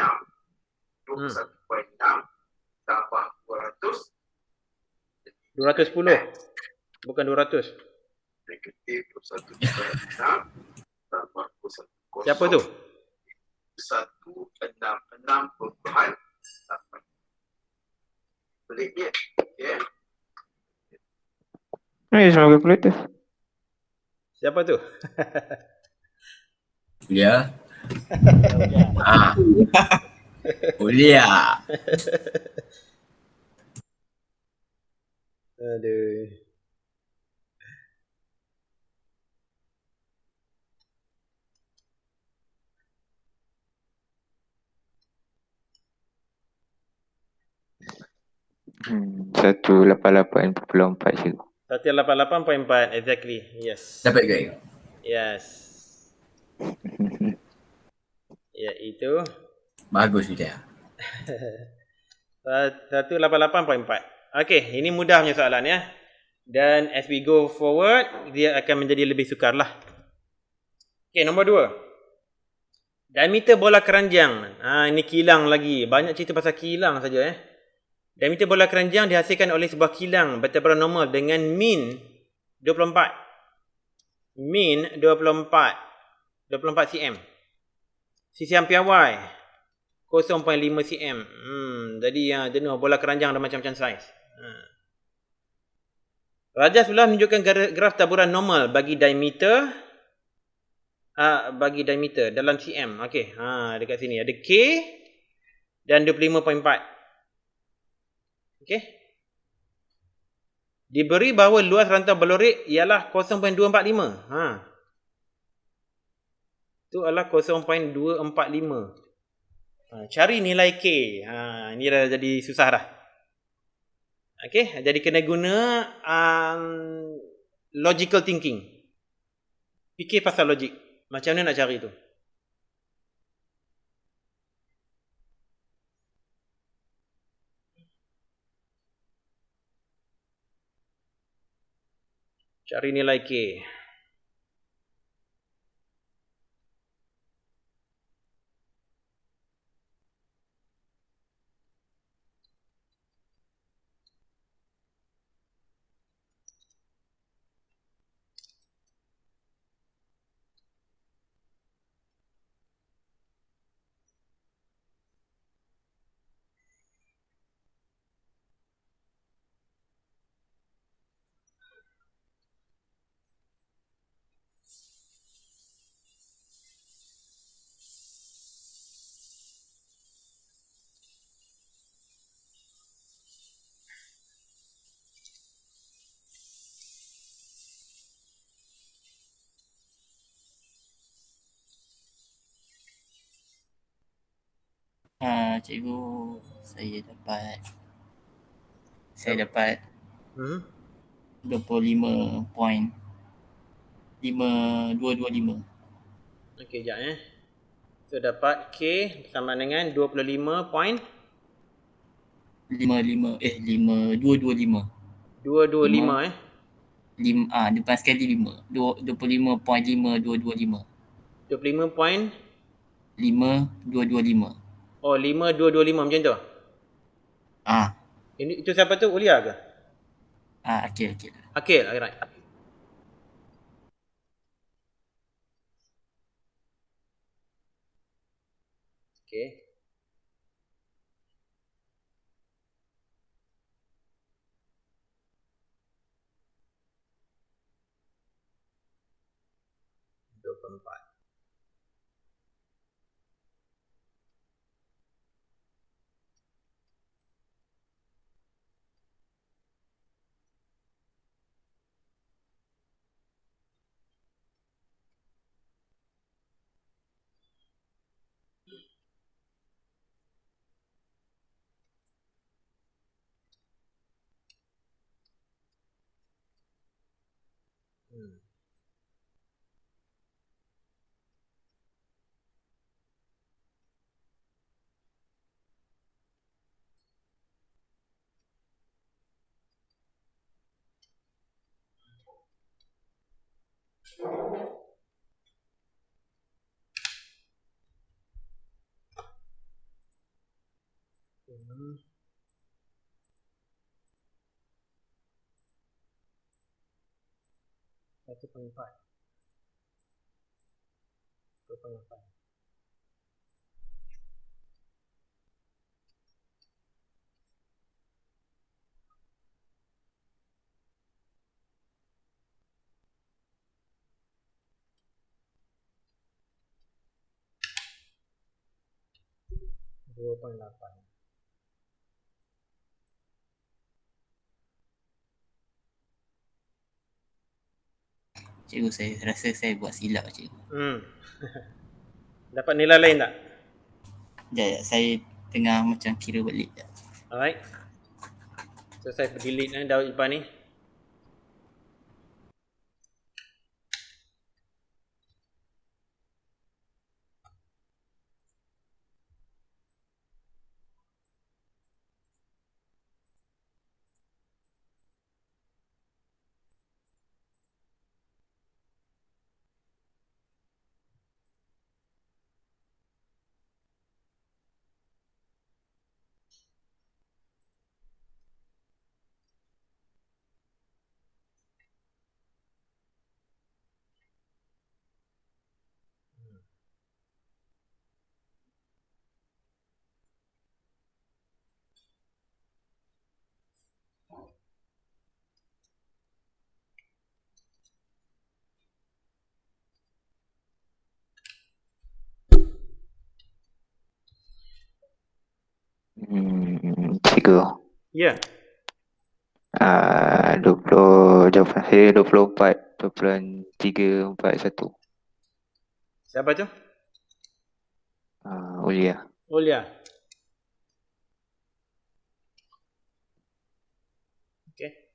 tambah 200 210 bukan 200. negatif 21.6 tambah 210. Siapa tu? 166.8. Beliknya, okey. Ni semua calculator. Siapa tu? Ulia. Ulia. Aduh. Hmm, 188.4 cikgu. 188.4 exactly. Yes. Dapat ke? Yes. Iaitu Bagus Ulia. 188.4. Okey, ini mudah punya soalan ya. Dan as we go forward, dia akan menjadi lebih sukar lah. Okey, nombor 2. Diameter bola keranjang. Ini kilang lagi. Banyak cerita pasal kilang saja. Diameter bola keranjang dihasilkan oleh sebuah kilang vertebral normal dengan min 24. Min 24 cm. Sisi hampir Y 0.5 cm. Jadi jenuh bola keranjang ada macam-macam saiz. Rajah sebelah menunjukkan graf taburan normal bagi diameter dalam cm. Okey, dekat sini ada K dan 25.4. Okey. Diberi bahawa luas rantau balorik ialah 0.245. Itu adalah 0.245. Cari nilai K. Ini dah jadi susah dah. Okey, jadi kena guna logical thinking. Fikir pasal logik. Macam mana nak cari tu? Cari nilai K. Cikgu, saya dapat 25.5225. Okey, sekejap So dapat K sama dengan 25.225. 5225. 225 depan sekali 5. 25.5225. 25.5225 Oh, 5225 macam tu? Itu siapa tu? Ulia ke? Akil. Akil, alright. Okey. Dua puluh empat. Satu puluh empat. 2.8. Dua puluh lapan. Cikgu, saya rasa saya buat silap cikgu. Dapat nilai lain tak? Sekejap, saya tengah macam kira balik. Alright. So saya delete Daud Ipan ni. Cikgu. Ya. 20 jawapan saya 24, 23, 41. Siapa tu? Ulia. Ulia. Okey.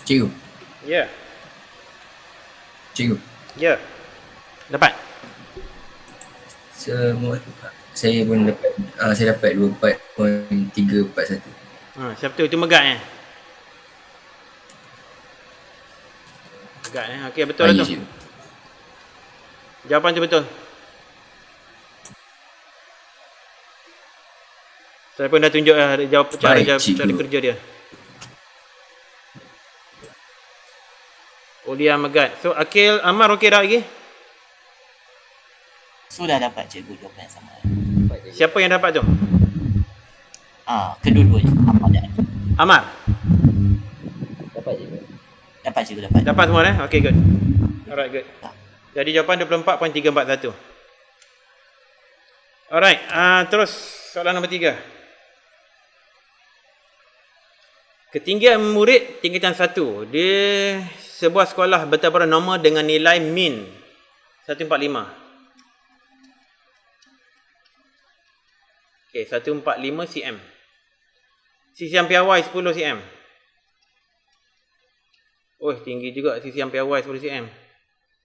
Cikgu. Ya. Cikgu. Ya. Dapat. Saya pun dapat, saya dapat 24.341. Siapa tu? Itu Megat Megat Okey, betul lah Ya, tu. cikgu. Jawapan tu betul. Saya pun dah tunjuk jawab cara Baik, cikgu. cara kerja dia. Ulia Megat. So Akil, Amar okey dah lagi? Sudah dapat cikgu jawapan yang sama. Siapa yang dapat tu? Kedua-duanya. Apa dan Akil. Amar. Dapat je ke? Dapat cikgu, dapat. Dapat semua Okey, good. Alright, good. Jadi jawapan 24.341. Alright, terus soalan nombor 3. Ketinggian murid tingkatan 1. Dia sebuah sekolah bertabara normal dengan nilai min 145. Okey, 145 cm. Sisian piawai 10 cm. Oh, tinggi juga sisian piawai 10 cm.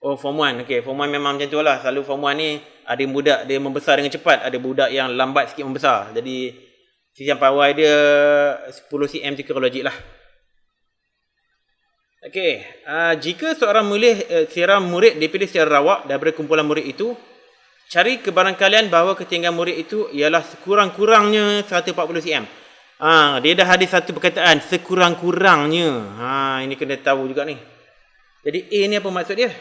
Oh, form 1. Okey, form 1 memang macam tu lah. Selalu form 1 ni ada budak dia membesar dengan cepat, ada budak yang lambat sikit membesar. Jadi sisian piawai dia 10 cm tu kira logik lah. Okey, jika seorang murid dipilih secara rawak daripada kumpulan murid itu, cari kebarangkalian bahawa ketinggian murid itu ialah sekurang-kurangnya 140 cm. Dia dah ada satu perkataan, sekurang-kurangnya. Ini kena tahu juga ni. Jadi A ni apa maksud dia?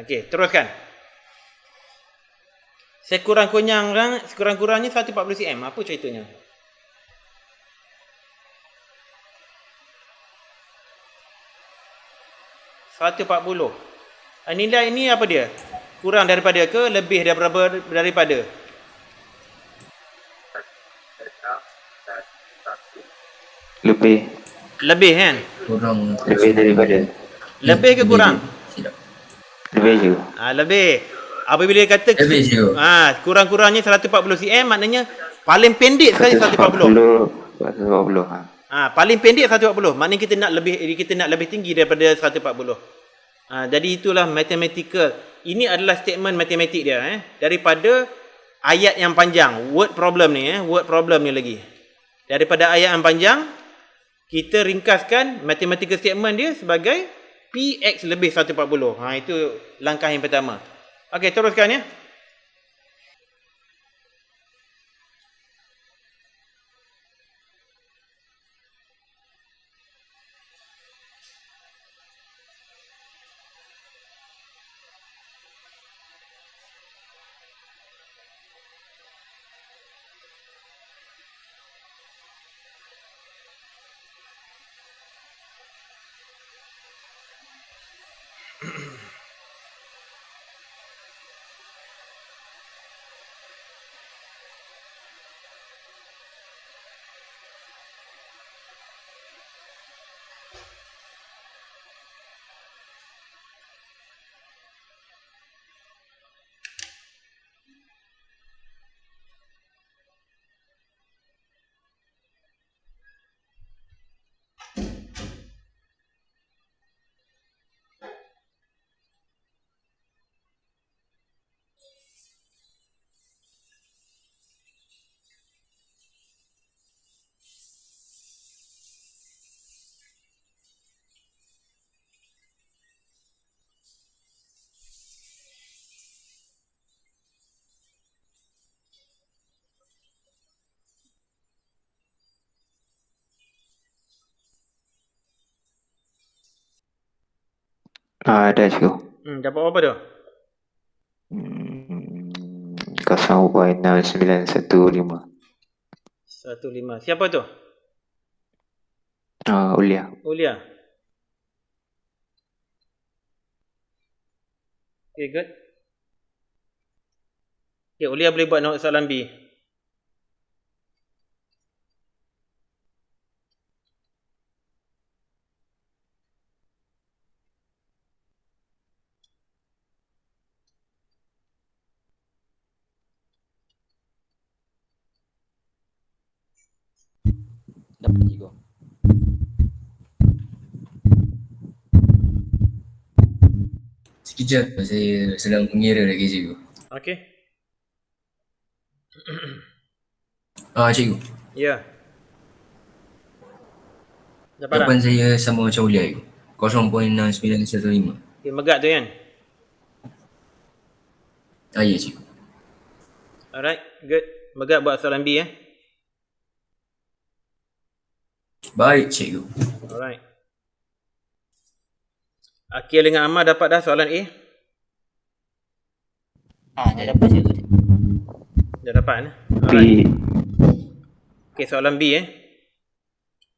Okey, teruskan. Sekurang-kurangnya 140 cm. Apa ceritanya? Nilai ini apa dia? Kurang daripada ke lebih daripada? Lebih kan? Kurang. Lebih daripada. Lebih ke kurang? Silap. Lebih je. Lebih. Apabila dia kata Lebih je. kurang-kurangnya 140 cm, maknanya paling pendek sekali 140. 140. Paling pendek 140. Maknanya kita nak lebih tinggi daripada 140. Jadi itulah mathematical. Ini adalah statement matematik dia daripada ayat yang panjang. Word problem ni lagi. Daripada ayat yang panjang, kita ringkaskan mathematical statement dia sebagai Px lebih 140. Itu langkah yang pertama. Okey, teruskan ya. Ada cikgu. Dapat berapa tu? 0.6915. 15. Siapa tu? Ulia. Ulia. Okay, good. Okay, Ulia boleh buat soalan B. Dapat cikgu. Sekejap, saya sedang mengira lagi cikgu. Okey. Cikgu. Ya. Jawapan saya sama macam Ulia cikgu. 0.6915. Okay, megak tu kan? Ya cikgu. Alright, good. Megak buat soalan B ya. Baik cikgu. Alright. Akil dengan Amar dapat dah soalan A? Dah dapat cikgu. Dah dapat B. Okey, soalan B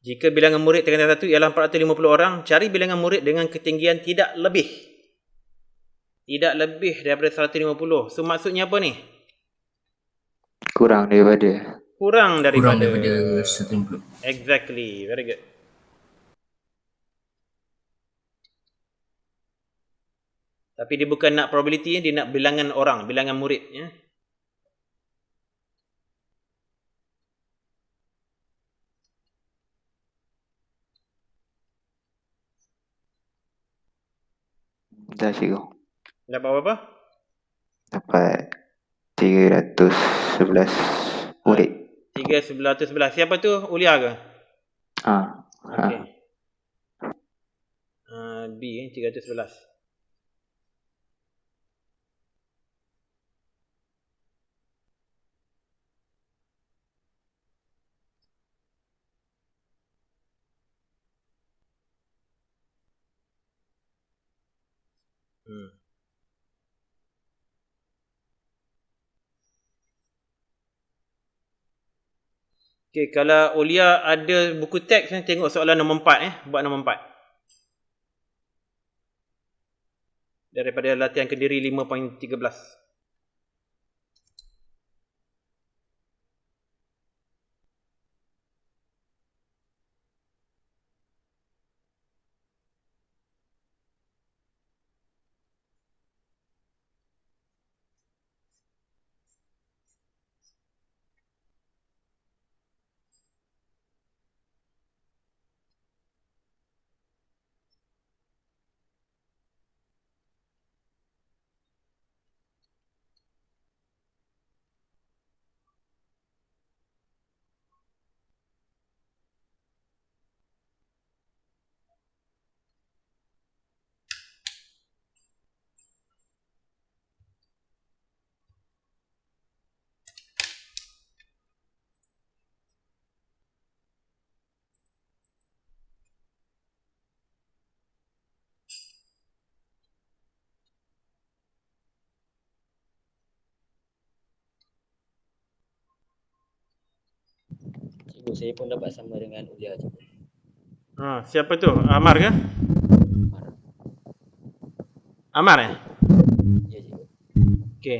Jika bilangan murid tingkatan 1 ialah 450 orang, cari bilangan murid dengan ketinggian tidak lebih daripada 150. So maksudnya apa ni? Kurang daripada. kurang kurang daripada daripada 150. Exactly, very good. Tapi dia bukan nak probability, dia nak bilangan orang, bilangan murid, ya. Dah cikgu. Dapat berapa? Dapat 311 murid. 311. Siapa tu? Ulia ke? Okey. B 311. Okey, kalau Ulia ada buku teks, tengok soalan nombor 4, buat nombor 4. Daripada latihan Kediri 5.13. Cikgu, saya pun dapat sama dengan Ulia, cikgu. Siapa tu? Amar ke? Amar Ya, cikgu. Okey.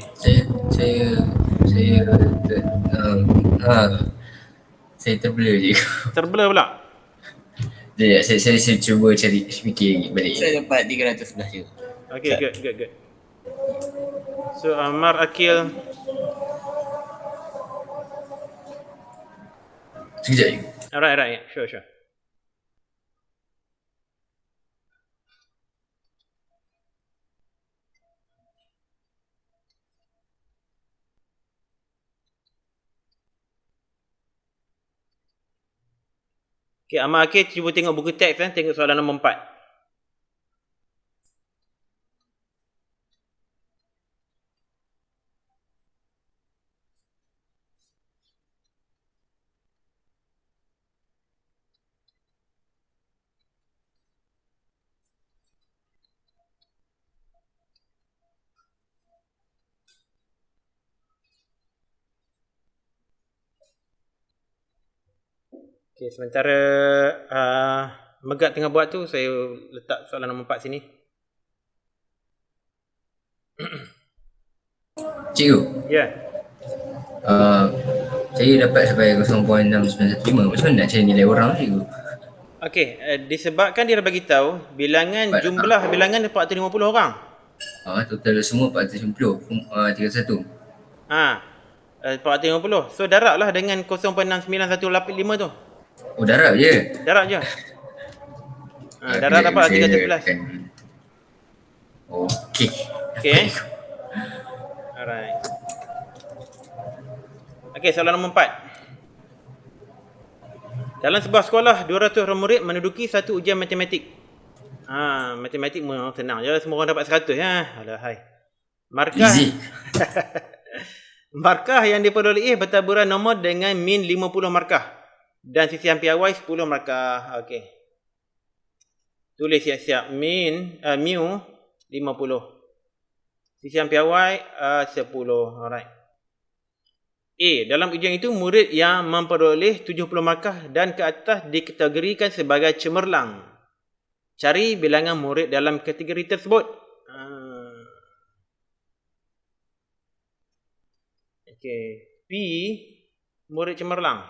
Saya terblur je. Terbelah pula. Sekejap, saya cuba cari fikir balik. Saya dapat 311 je. Okey, good. So Amar, Akil. Sekejap je. Alright, sure. Okey, Amar, Akil cuba tengok buku teks, tengok soalan nombor 4. Okey, sementara Megat tengah buat tu, saya letak soalan nombor 4 sini. Cikgu. Ya. Saya dapat sampai 0.6915. Macam mana nak cari nilai orang, cikgu? Okey, disebabkan dia bagi tahu jumlah bilangan 450 orang. Total semua 450. 31. 450. So darablah dengan 0.69185 tu. Oh, darab je. Darab je. Darab dapat 311. Okey. Okey. Alright. Okey, soalan nombor 4. Dalam sebuah sekolah, 200 orang murid menduduki satu ujian matematik. Matematik senang je, semua orang dapat 100 ya. Alahai. Markah Easy. markah yang diperoleh bertaburan nombor dengan min 50 markah dan sisihan piawai 10 markah. Okey. Tulis siap-siap min mu 50. Sisihan piawai 10. Alright. Dalam ujian itu, murid yang memperoleh 70 markah dan ke atas dikategorikan sebagai cemerlang. Cari bilangan murid dalam kategori tersebut. Okey. P Murid cemerlang.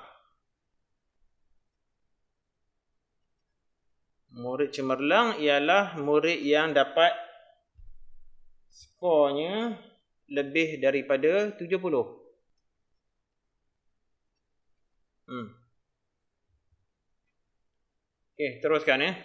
Murid cemerlang ialah murid yang dapat skornya lebih daripada 70. Okey, teruskan ya.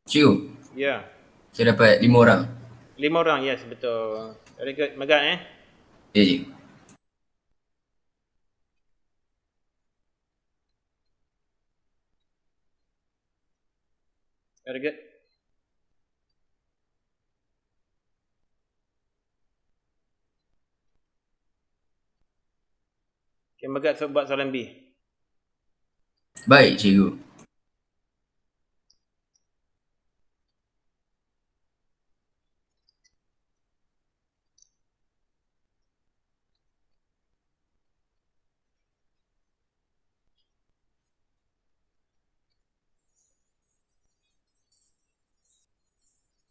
Cikgu, Ya. saya dapat 5 orang. 5 orang, yes, betul. Very good. Megat Ya, cikgu. Very good. Okay, Megat buat soalan B. Baik, cikgu.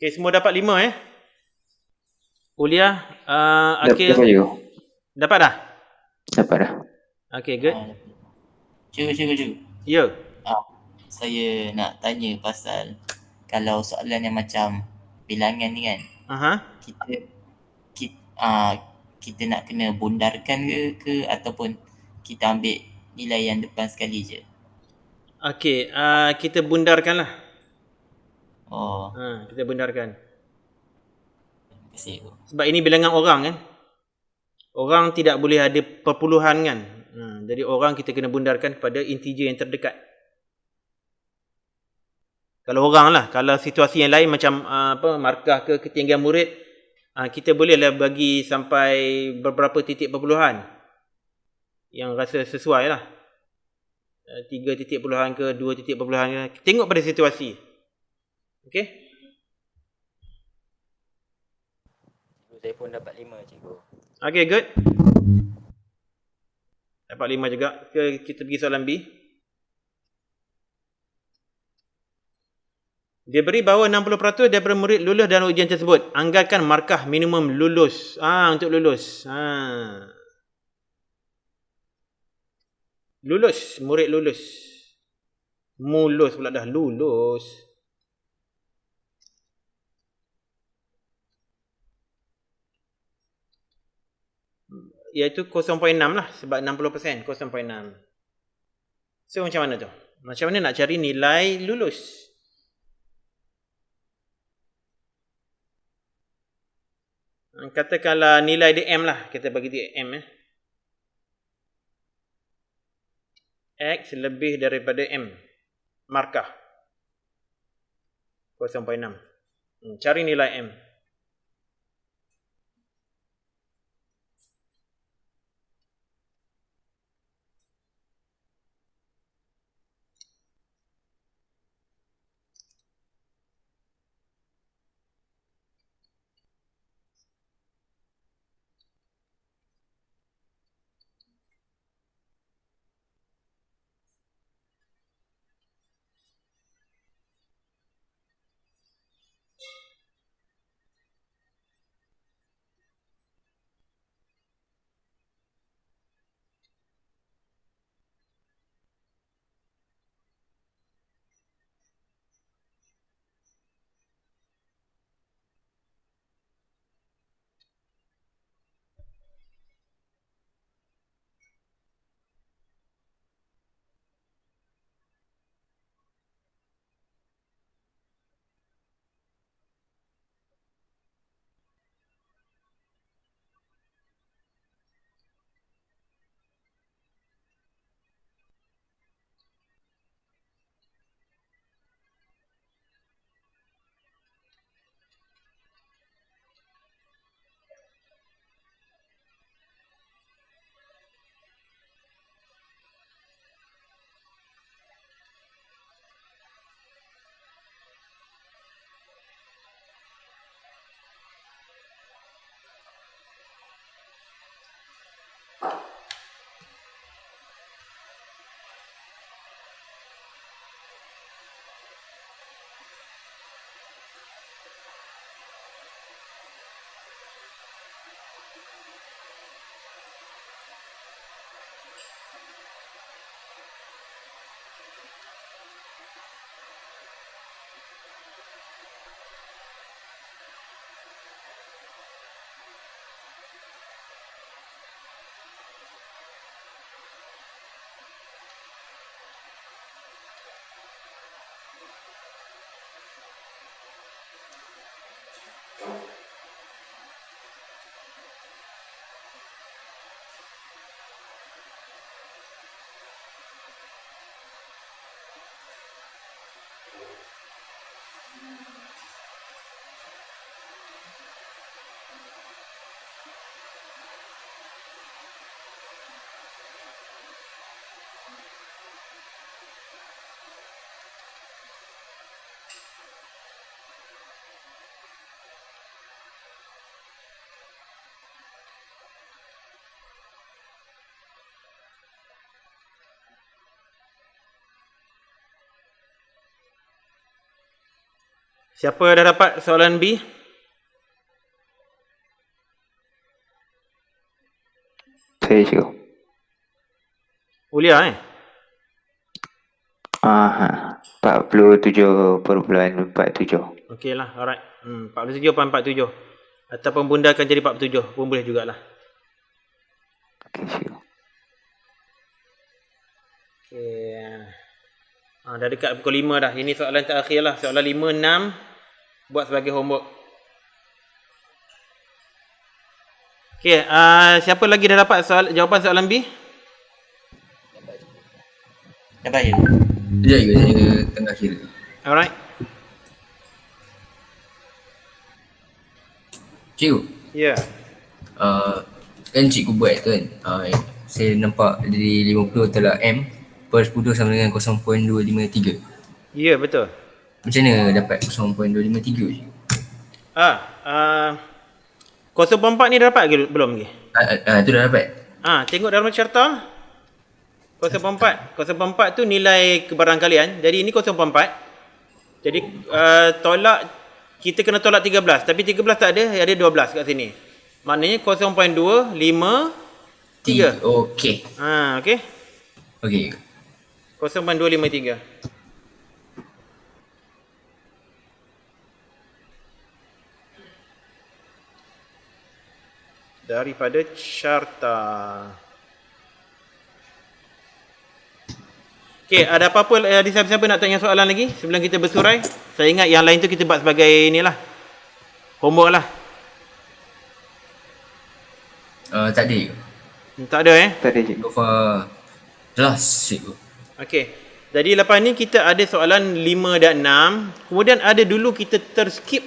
Okay, semua dapat 5 Uliah, Akil. Dapat cikgu. Dapat dah? Dapat dah. Okay, good. Cikgu. Ya. Saya nak tanya pasal kalau soalan yang macam bilangan ni kan, Aha. kita nak kena bundarkan ke ataupun kita ambil nilai yang depan sekali je? Okay, kita bundarkan lah. Oh, Kita bundarkan. terima kasih cikgu. Sebab ini bilangan orang kan. Orang tidak boleh ada perpuluhan kan. Jadi orang kita kena bundarkan kepada integer yang terdekat. Kalau orang lah, kalau situasi yang lain macam markah ke ketinggian murid, kita bolehlah bagi sampai beberapa titik perpuluhan yang rasa sesuai lah. 3 titik perpuluhan ke 2 titik perpuluhan ke. Tengok pada situasi. Okay. Cikgu, saya pun dapat 5 cikgu. Okay, good. Dapat 5 juga. Kita pergi soalan B. Dia beri bahawa 60% daripada murid lulus dalam ujian tersebut. Anggarkan markah minimum lulus. Untuk lulus. Lulus. Murid lulus. Mulus pula dah. Lulus. Iaitu 0.6 lah. Sebab 60%. 0.6. So macam mana tu? Macam mana nak cari nilai lulus? Katakanlah nilai dia M lah. Kita bagi dia M X lebih daripada M. Markah 0.6. Cari nilai M. Siapa dah dapat soalan B? Saya cikgu. Ulia Ah, 47.47. Okey lah, alright. 47.47. Ataupun bunda akan jadi 47 pun boleh jugalah. Okey, cikgu. Okey. Dah dekat pukul 5 dah. Ini soalan terakhir lah. Soalan 5, 6. Buat sebagai homework. Okey, siapa lagi dah dapat jawapan soalan B? Dapat je. Sekejap je, saya tengah kira. Alright. Cikgu, Ya. kan cikgu buat tu kan, saya nampak dari 50 tolak M per 10 sama dengan 0.253. Ya, betul. Macam mana dapat 0.253 je? 0.4 ni dah dapat ke belum lagi? Tu dah dapat. Tengok dalam carta. 0.4. 0.4 tu nilai kebarangkalian. Jadi ini 0.4. Jadi tolak, kita kena tolak 13. Tapi 13 tak ada, ada 12 kat sini. Maknanya 0.253. Okey. Okey. Okey. 0.253. Daripada carta. Okey, ada apa-apa ada siapa-siapa nak tanya soalan lagi sebelum kita bersurai? Saya ingat yang lain tu kita buat sebagai inilah. Homework lah. Tak ada. Tak ada Tak ada, cikgu. So far, jelas cikgu. Okey. Jadi lepas ni kita ada soalan 5 dan 6. Kemudian ada dulu kita terskip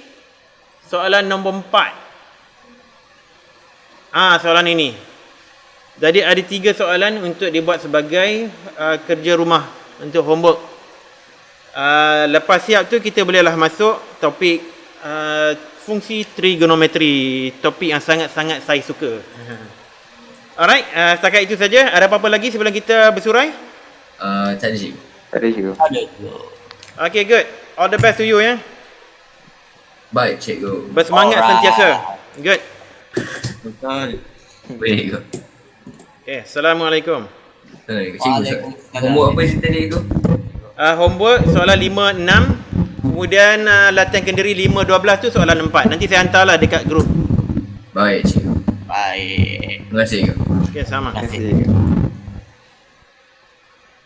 soalan nombor 4. Soalan ini. Jadi ada 3 soalan untuk dibuat sebagai kerja rumah untuk homework. Lepas siap tu kita bolehlah masuk topik fungsi trigonometri, topik yang sangat-sangat saya suka. Alright, setakat itu saja. Ada apa-apa lagi sebelum kita bersurai? Tak ada cikgu. Tak ada, cikgu. Ada tu. Okay, good. All the best to you ya. Baik cikgu. Bersemangat Alright. sentiasa. Good. Betul. Baik cikgu. Okay, Assalamualaikum. Cikgu, Waalaikumsalam. homework apa cerita tadi tu? Homework soalan 5, 6. Kemudian latihan kendiri 5, 12 tu soalan 4. Nanti saya hantarlah dekat grup. Baik cikgu. Baik. Terima kasih cikgu. Okay, sama. Terima kasih. Terima kasih, cikgu.